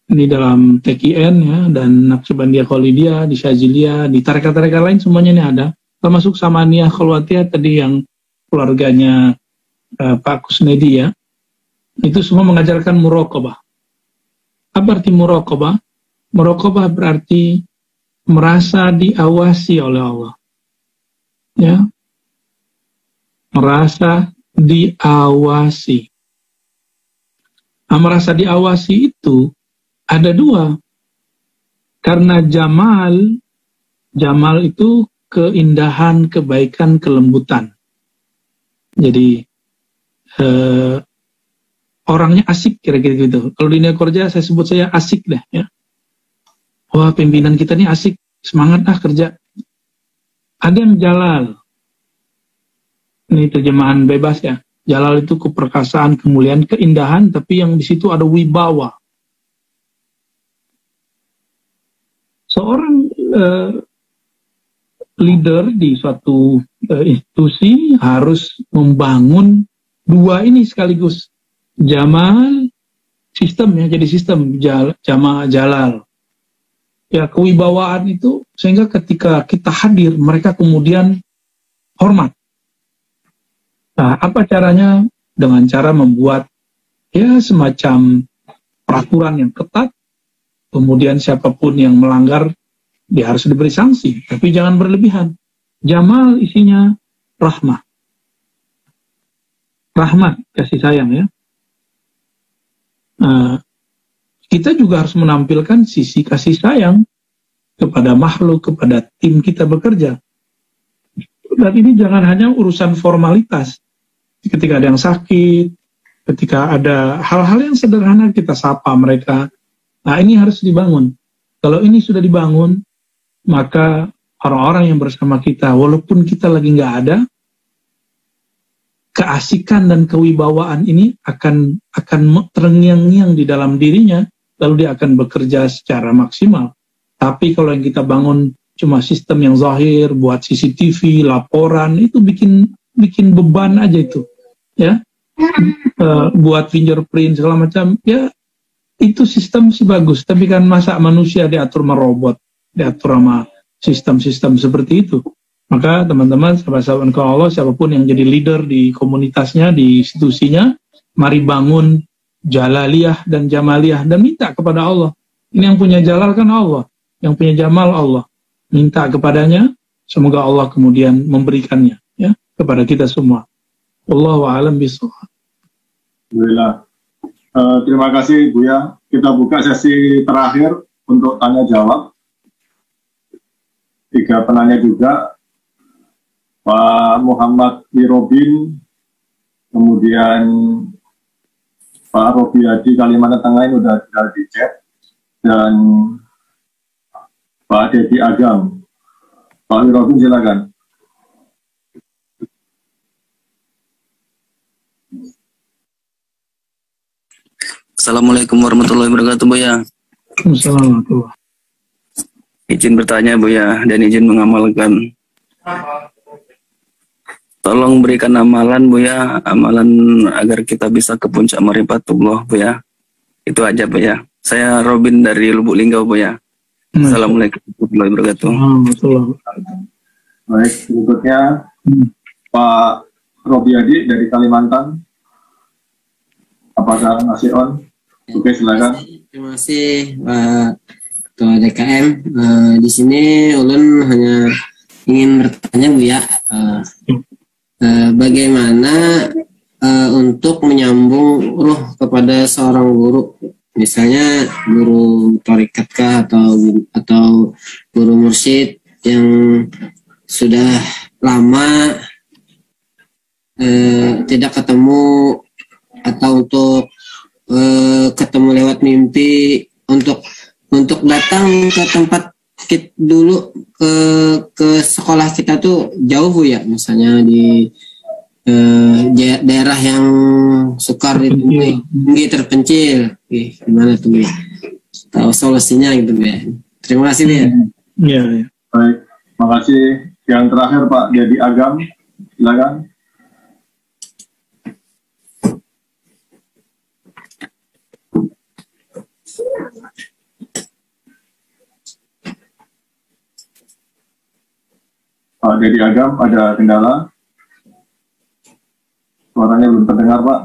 Ini dalam TKN ya, dan Naqsyabandiyah Khalidiyah, di Syaziliyah, di tarekat-tarekat lain semuanya ini ada. Termasuk Samaniyah Khalwatiyah tadi yang keluarganya Pak Kusnedi ya. Itu semua mengajarkan muraqabah. Apa arti muraqabah? Muraqabah berarti merasa diawasi oleh Allah. Ya. Merasa diawasi. Nah, merasa diawasi itu ada dua. Karena jamal itu keindahan, kebaikan, kelembutan. Jadi orangnya asik kira-kira gitu. Kalau di dunia kerja saya sebut saya asik deh ya. Wah, pimpinan kita nih asik, semangat kerja. Ada yang jalal. Ini terjemahan bebas ya. Jalal itu keperkasaan, kemuliaan, keindahan, tapi yang di situ ada wibawa. Seorang leader di suatu institusi harus membangun dua ini sekaligus. Jamal, sistem ya, jadi sistem jalal. Ya, kewibawaan itu sehingga ketika kita hadir mereka kemudian hormat. Nah, apa caranya? Dengan cara membuat ya semacam peraturan yang ketat, kemudian siapapun yang melanggar dia harus diberi sanksi, tapi jangan berlebihan. Jamal isinya rahmah. Rahmat, kasih sayang ya. Kita juga harus menampilkan sisi kasih sayang kepada makhluk, kepada tim kita bekerja. Dan ini jangan hanya urusan formalitas. Ketika ada yang sakit, ketika ada hal-hal yang sederhana kita sapa mereka. Nah, ini harus dibangun. Kalau ini sudah dibangun, maka orang-orang yang bersama kita, walaupun kita lagi nggak ada, keasikan dan kewibawaan ini akan terngiang-ngiang di dalam dirinya, lalu dia akan bekerja secara maksimal. Tapi kalau yang kita bangun cuma sistem yang zahir, buat CCTV, laporan, itu bikin beban aja itu, ya. Buat fingerprint segala macam, ya itu sistem sih bagus. Tapi kan masa manusia diatur sama robot, diatur sama sistem-sistem seperti itu. Maka teman-teman, sahabat-sahabat Allah, siapapun yang jadi leader di komunitasnya, di institusinya, mari bangun jalaliyah dan jamaliyah dan minta kepada Allah. Ini yang punya jalal kan Allah, yang punya jamal Allah. Minta kepadanya, semoga Allah kemudian memberikannya ya kepada kita semua. Wallahu a'lam bishawab. Alhamdulillah. Terima kasih Buya. Kita buka sesi terakhir untuk tanya jawab. 3 penanya juga. Pak Muhammad Wirobin, kemudian Pak Robi Hadi Kalimantan Tengah ini sudah di chat, dan Pak Dedi Agam. Pak Wirobin silakan. Assalamualaikum warahmatullahi wabarakatuh, Buya. Assalamualaikum. Izin bertanya, Buya, dan izin mengamalkan. Tolong berikan amalan, Buya, amalan agar kita bisa ke puncak marifatullah, Buya. Itu aja, Buya. Saya Robin dari Lubuk Linggau, Buya. Assalamualaikum warahmatullahi wabarakatuh. Baik, berikutnya Pak Robi Hadi dari Kalimantan. Apakah masih on? Oke, silakan. Terima kasih Pak Ketua DKM. Di sini ulun hanya ingin bertanya, Buya, bagaimana untuk menyambung ruh kepada seorang guru, misalnya guru tarikat kah atau guru mursyid yang sudah lama tidak ketemu, atau untuk ketemu lewat mimpi, untuk datang ke tempat dulu ke sekolah kita tuh jauh Bu ya, misalnya di daerah yang sukar itu tinggi terpencil, gimana tuh ya? Tahu solusinya gitu ya. Terima kasih ya. Iya. Baik, terima kasih. Yang terakhir Pak Dedi Agam, silakan. Pak Dedi Agam, ada kendala? Suaranya belum terdengar, Pak.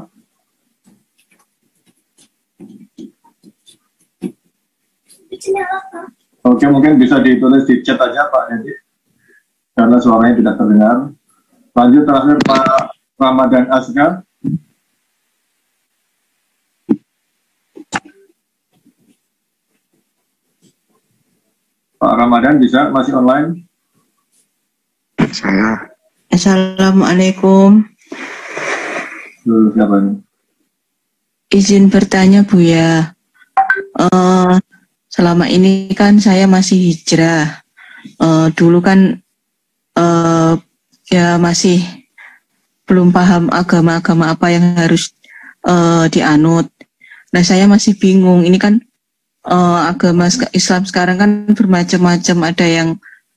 Oke, mungkin bisa ditulis di chat aja, Pak Dedi. Karena suaranya tidak terdengar. Lanjut terakhir, Pak Ramadan Asgar. Pak Ramadan bisa? Masih online? Saya. Assalamualaikum. Siapa ini? Izin bertanya Bu ya. Selama ini kan saya masih hijrah. Dulu kan ya masih belum paham agama-agama apa yang harus dianut. Nah saya masih bingung. Ini kan agama Islam sekarang kan bermacam-macam. Ada yang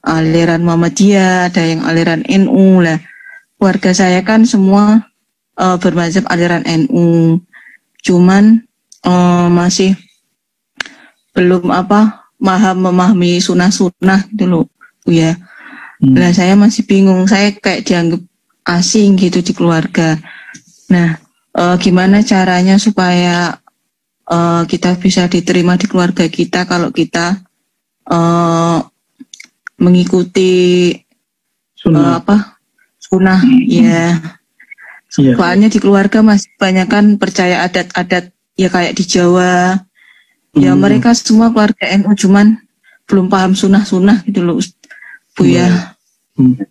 aliran Muhammadiyah, ada yang aliran NU lah. Keluarga saya kan semua bermacam aliran NU, cuman masih belum memahami sunnah-sunnah gitu loh Bu ya. Nah saya masih bingung, saya kayak dianggap asing gitu di keluarga. Nah gimana caranya supaya kita bisa diterima di keluarga kita kalau kita mengikuti sunnah ya. Soalnya di keluarga masih banyak kan percaya adat-adat ya kayak di Jawa. Ya mereka semua keluarga NU cuman belum paham sunnah-sunnah gitu loh Bu ya.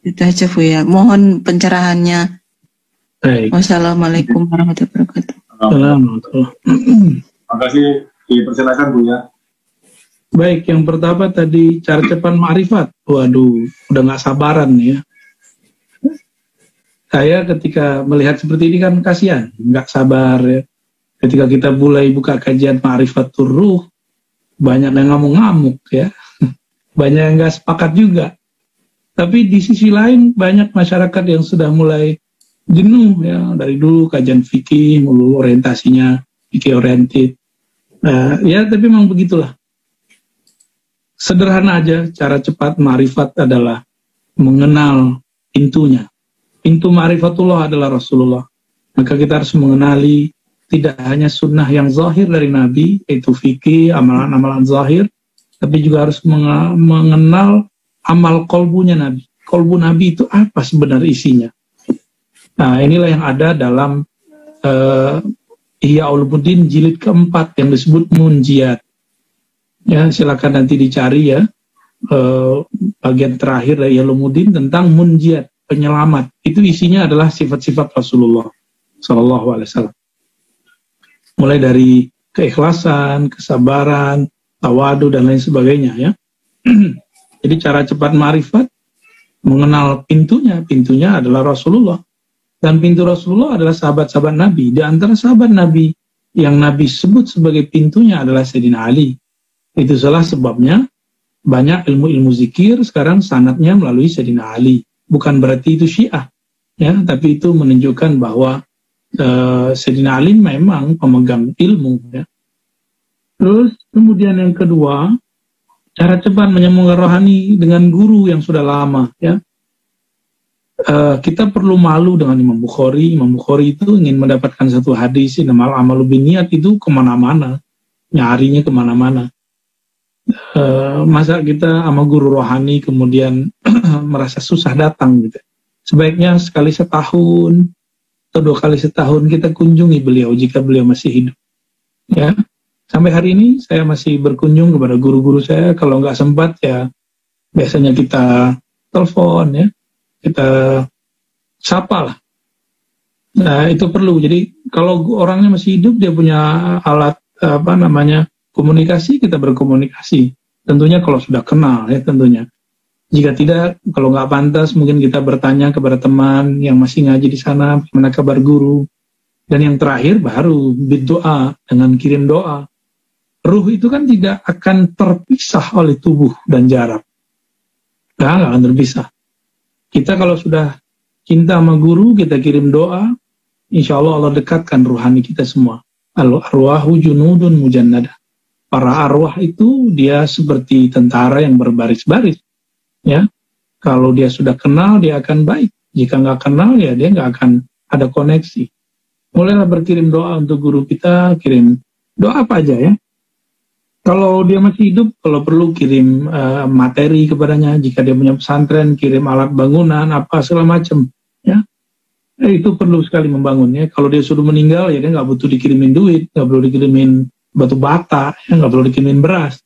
Itu aja Bu ya. Mohon pencerahannya. Baik. Wassalamualaikum warahmatullahi wabarakatuh. Terima kasih, dipersilakan Bu ya. Baik, yang pertama tadi cara cepat ma'rifat. Waduh, udah nggak sabaran ya. Saya ketika melihat seperti ini kan kasihan, nggak sabar ya. Ketika kita mulai buka kajian ma'rifatul ruh, banyak yang ngamuk-ngamuk ya. Banyak yang nggak sepakat juga. Tapi di sisi lain banyak masyarakat yang sudah mulai jenuh ya. Dari dulu kajian fikih, mulu orientasinya fikih oriented. Nah, ya tapi memang begitulah. Sederhana aja, cara cepat ma'rifat adalah mengenal pintunya. Pintu ma'rifatullah adalah Rasulullah. Maka kita harus mengenali tidak hanya sunnah yang zahir dari Nabi, yaitu fikih, amalan-amalan zahir, tapi juga harus mengenal amal kolbunya Nabi. Kolbu Nabi itu apa sebenarnya isinya? Nah inilah yang ada dalam Ihya Ulumuddin jilid keempat yang disebut Munjiat. Ya, silakan nanti dicari ya bagian terakhir dari Ulumuddin tentang Munjiat, penyelamat. Itu isinya adalah sifat-sifat Rasulullah Sallallahu Alaihi Wasallam. Mulai dari keikhlasan, kesabaran, tawadu dan lain sebagainya ya. Jadi cara cepat ma'rifat mengenal pintunya adalah Rasulullah. Dan pintu Rasulullah adalah sahabat-sahabat Nabi. Di antara sahabat Nabi yang Nabi sebut sebagai pintunya adalah Sayyidina Ali. Itu salah sebabnya banyak ilmu-ilmu zikir sekarang sanadnya melalui Sayyidina Ali. Bukan berarti itu Syiah, ya, tapi itu menunjukkan bahwa Sayyidina Ali memang pemegang ilmu. Ya. Terus kemudian yang kedua, cara cepat menyambungkan rohani dengan guru yang sudah lama. Ya. Kita perlu malu dengan Imam Bukhari. Imam Bukhari itu ingin mendapatkan satu hadis, innamal a'malu binniyat, itu kemana-mana, nyarinya kemana-mana. Masa kita sama guru rohani kemudian merasa susah datang gitu. Sebaiknya sekali setahun atau 2 kali setahun kita kunjungi beliau jika beliau masih hidup. Ya, sampai hari ini saya masih berkunjung kepada guru-guru saya. Kalau nggak sempat ya biasanya kita telepon, ya, kita sapa lah. Nah, itu perlu. Jadi kalau orangnya masih hidup, dia punya alat komunikasi, kita berkomunikasi. Tentunya kalau sudah kenal, ya tentunya. Jika tidak, kalau nggak pantas, mungkin kita bertanya kepada teman yang masih ngaji di sana, bagaimana kabar guru. Dan yang terakhir baru berdoa dengan kirim doa. Ruh itu kan tidak akan terpisah oleh tubuh dan jarak. Nggak akan terpisah. Kita kalau sudah cinta sama guru, kita kirim doa, insya Allah Allah dekatkan ruhani kita semua. Al-arwahu junudun mujannada. Para arwah itu dia seperti tentara yang berbaris-baris. Ya, kalau dia sudah kenal dia akan baik. Jika nggak kenal ya dia nggak akan ada koneksi. Mulailah berkirim doa untuk guru kita, kirim doa apa aja ya. Kalau dia masih hidup, kalau perlu kirim materi kepadanya. Jika dia punya pesantren, kirim alat bangunan, apa segala macam. Ya, itu perlu sekali membangunnya. Kalau dia sudah meninggal ya dia nggak butuh dikirimin duit, nggak perlu dikirimin batu bata, ya, nggak perlu dikirimin beras.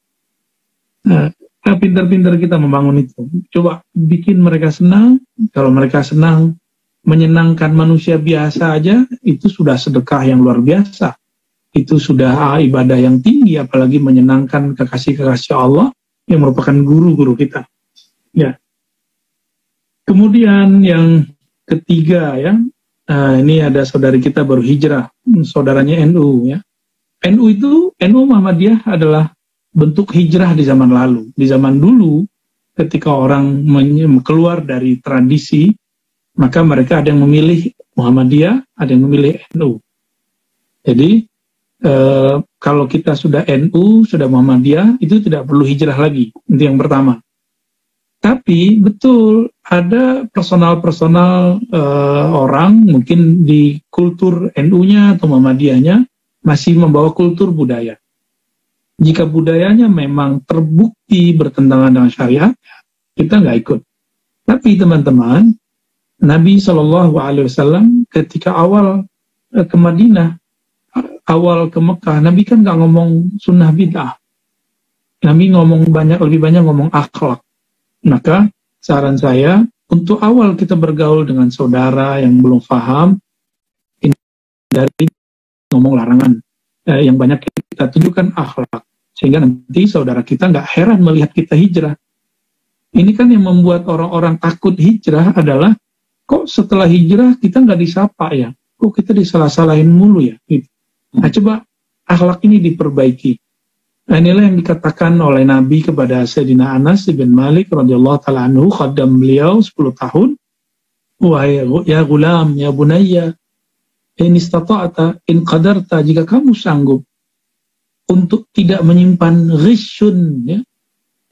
Pintar-pintar kita membangun itu. Coba bikin mereka senang. Kalau mereka senang, menyenangkan manusia biasa aja, itu sudah sedekah yang luar biasa. Itu sudah ibadah yang tinggi, apalagi menyenangkan kekasih-kekasih Allah yang merupakan guru-guru kita. Ya. Kemudian yang ketiga ya, ini ada saudari kita baru hijrah, saudaranya NU ya. NU Muhammadiyah adalah bentuk hijrah di zaman lalu. Di zaman dulu, ketika orang keluar dari tradisi, maka mereka ada yang memilih Muhammadiyah, ada yang memilih NU. Jadi, kalau kita sudah NU, sudah Muhammadiyah, itu tidak perlu hijrah lagi. Itu yang pertama. Tapi, betul, ada personal-personal orang, mungkin di kultur NU-nya atau Muhammadiyahnya, masih membawa kultur budaya. Jika budayanya memang terbukti bertentangan dengan syariat, kita nggak ikut. Tapi teman-teman, Nabi SAW ketika awal ke Madinah, awal ke Mekah, Nabi kan nggak ngomong sunnah bid'ah. Nabi lebih banyak ngomong akhlak. Maka saran saya, untuk awal kita bergaul dengan saudara yang belum paham, dari ngomong larangan. Yang banyak kita tunjukkan akhlak. Sehingga nanti saudara kita nggak heran melihat kita hijrah. Ini kan yang membuat orang-orang takut hijrah adalah, kok setelah hijrah kita nggak disapa ya? Kok kita disalah-salahin mulu ya? Gitu. Nah coba akhlak ini diperbaiki. Nah inilah yang dikatakan oleh Nabi kepada Sayyidina Anas bin Malik radhiyallahu ta'ala anhu, khaddam beliau 10 tahun. Wahai ya gulam, ya bunayya, in istata'ata, in qadarta, jika kamu sanggup untuk tidak menyimpan ghishun, ya.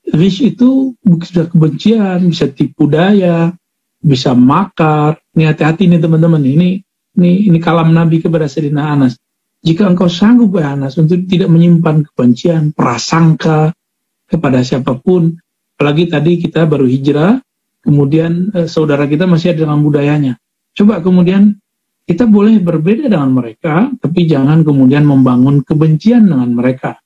Ghish itu sudah kebencian, bisa tipu daya, bisa makar. Ini hati-hati nih teman-teman. Ini kalam Nabi kepada Sayyidina Anas. Jika engkau sanggup ya Anas untuk tidak menyimpan kebencian, prasangka kepada siapapun, apalagi tadi kita baru hijrah, kemudian saudara kita masih ada dengan budayanya. Coba kemudian kita boleh berbeda dengan mereka, tapi jangan kemudian membangun kebencian dengan mereka.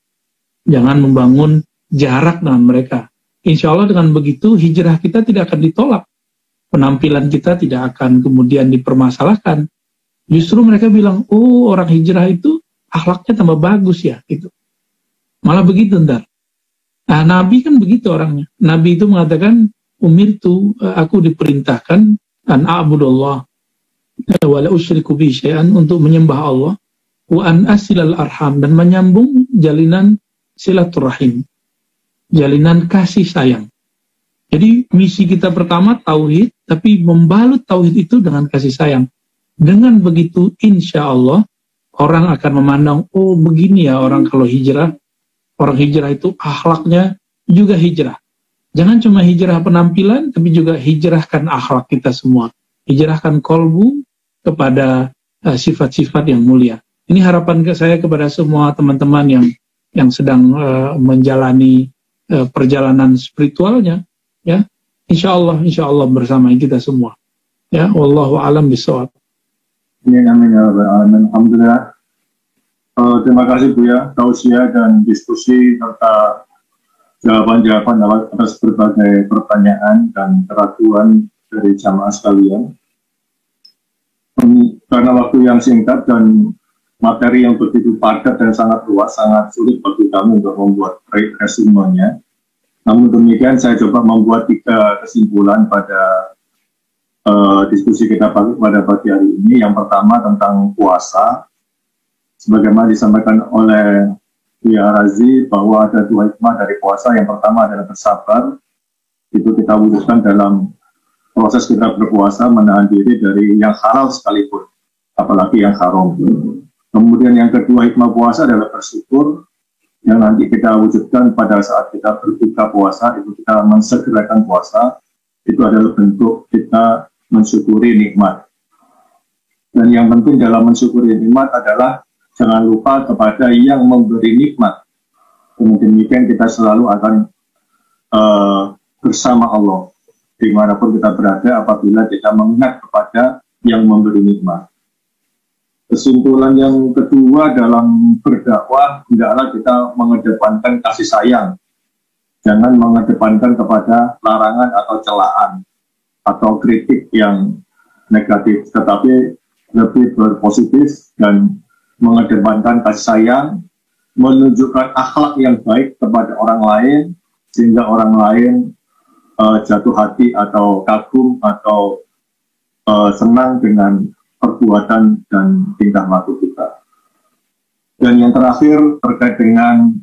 Jangan membangun jarak dengan mereka. Insya Allah dengan begitu hijrah kita tidak akan ditolak. Penampilan kita tidak akan kemudian dipermasalahkan. Justru mereka bilang, oh orang hijrah itu akhlaknya tambah bagus ya. Gitu. Malah begitu ntar. Nah, Nabi kan begitu orangnya. Nabi itu mengatakan, umirtu, aku diperintahkan, an a'budullah wala usyriku bi syai'an, untuk menyembah Allah, wa an asilal arham, dan menyambung jalinan silaturahim, jalinan kasih sayang. Jadi misi kita pertama tauhid, tapi membalut tauhid itu dengan kasih sayang. Dengan begitu insya Allah orang akan memandang, oh begini ya orang kalau hijrah. Orang hijrah itu akhlaknya juga hijrah. Jangan cuma hijrah penampilan, tapi juga hijrahkan akhlak kita semua. Hijrahkan kolbu kepada sifat-sifat yang mulia. Ini harapan saya kepada semua teman-teman yang sedang menjalani perjalanan spiritualnya, ya. Insya Allah bersama kita semua. Ya, wallahu alam bishawab. Amin ya rabbal alamin. Alhamdulillah. Terima kasih Buya, tausiah dan diskusi serta jawaban-jawaban atas berbagai pertanyaan dan keraguan dari jamaah sekalian. Karena waktu yang singkat dan materi yang begitu padat dan sangat luas, sangat sulit bagi kami untuk membuat resumenya. Namun demikian saya coba membuat 3 kesimpulan pada diskusi kita pada pagi hari ini. Yang pertama tentang puasa. Sebagaimana disampaikan oleh Buya Razi bahwa ada 2 hikmah dari puasa. Yang pertama adalah bersabar. Itu kita wujudkan dalam proses kita berpuasa, menahan diri dari yang halal sekalipun, apalagi yang haram. Kemudian yang kedua hikmah puasa adalah bersyukur, yang nanti kita wujudkan pada saat kita berbuka puasa, itu kita mensegerakan puasa, itu adalah bentuk kita mensyukuri nikmat. Dan yang penting dalam mensyukuri nikmat adalah jangan lupa kepada yang memberi nikmat. Dengan demikian kita selalu akan bersama Allah dimanapun kita berada apabila kita mengingat kepada yang memberi nikmat. Kesimpulan yang kedua dalam berdakwah, hendaklah kita mengedepankan kasih sayang. Jangan mengedepankan kepada larangan atau celaan atau kritik yang negatif, tetapi lebih berpositif dan mengedepankan kasih sayang, menunjukkan akhlak yang baik kepada orang lain, sehingga orang lain jatuh hati atau kagum atau senang dengan perbuatan dan tingkah laku kita. Dan yang terakhir terkait dengan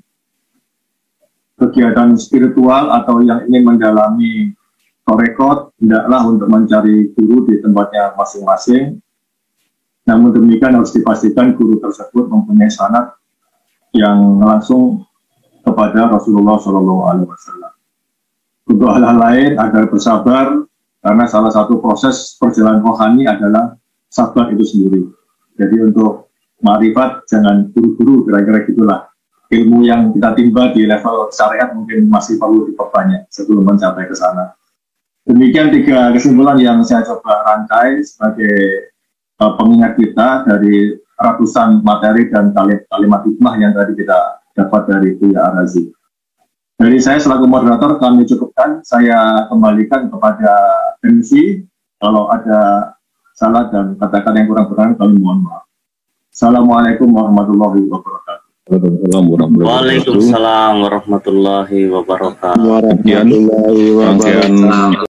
kegiatan spiritual atau yang ingin mendalami tarekat, hendaklah untuk mencari guru di tempatnya masing-masing. Namun demikian harus dipastikan guru tersebut mempunyai sanad yang langsung kepada Rasulullah SAW. Untuk hal-hal lain agar bersabar, karena salah satu proses perjalanan rohani adalah sabar itu sendiri. Jadi untuk ma'rifat jangan buru-buru, kira-kira gitulah. Ilmu yang kita timba di level syariat mungkin masih perlu diperbanyak sebelum mencapai ke sana. Demikian 3 kesimpulan yang saya coba rangkai sebagai pengingat kita dari ratusan materi dan kalimat hikmah yang tadi kita dapat dari Buya Razi. Dari saya selaku moderator kami cukupkan, saya kembalikan kepada MC. Kalau ada salah dan katakan yang kurang berkenan kami mohon maaf. Assalamualaikum warahmatullahi wabarakatuh. Waalaikumsalam warahmatullahi wabarakatuh. Warahmatullahi wabarakatuh.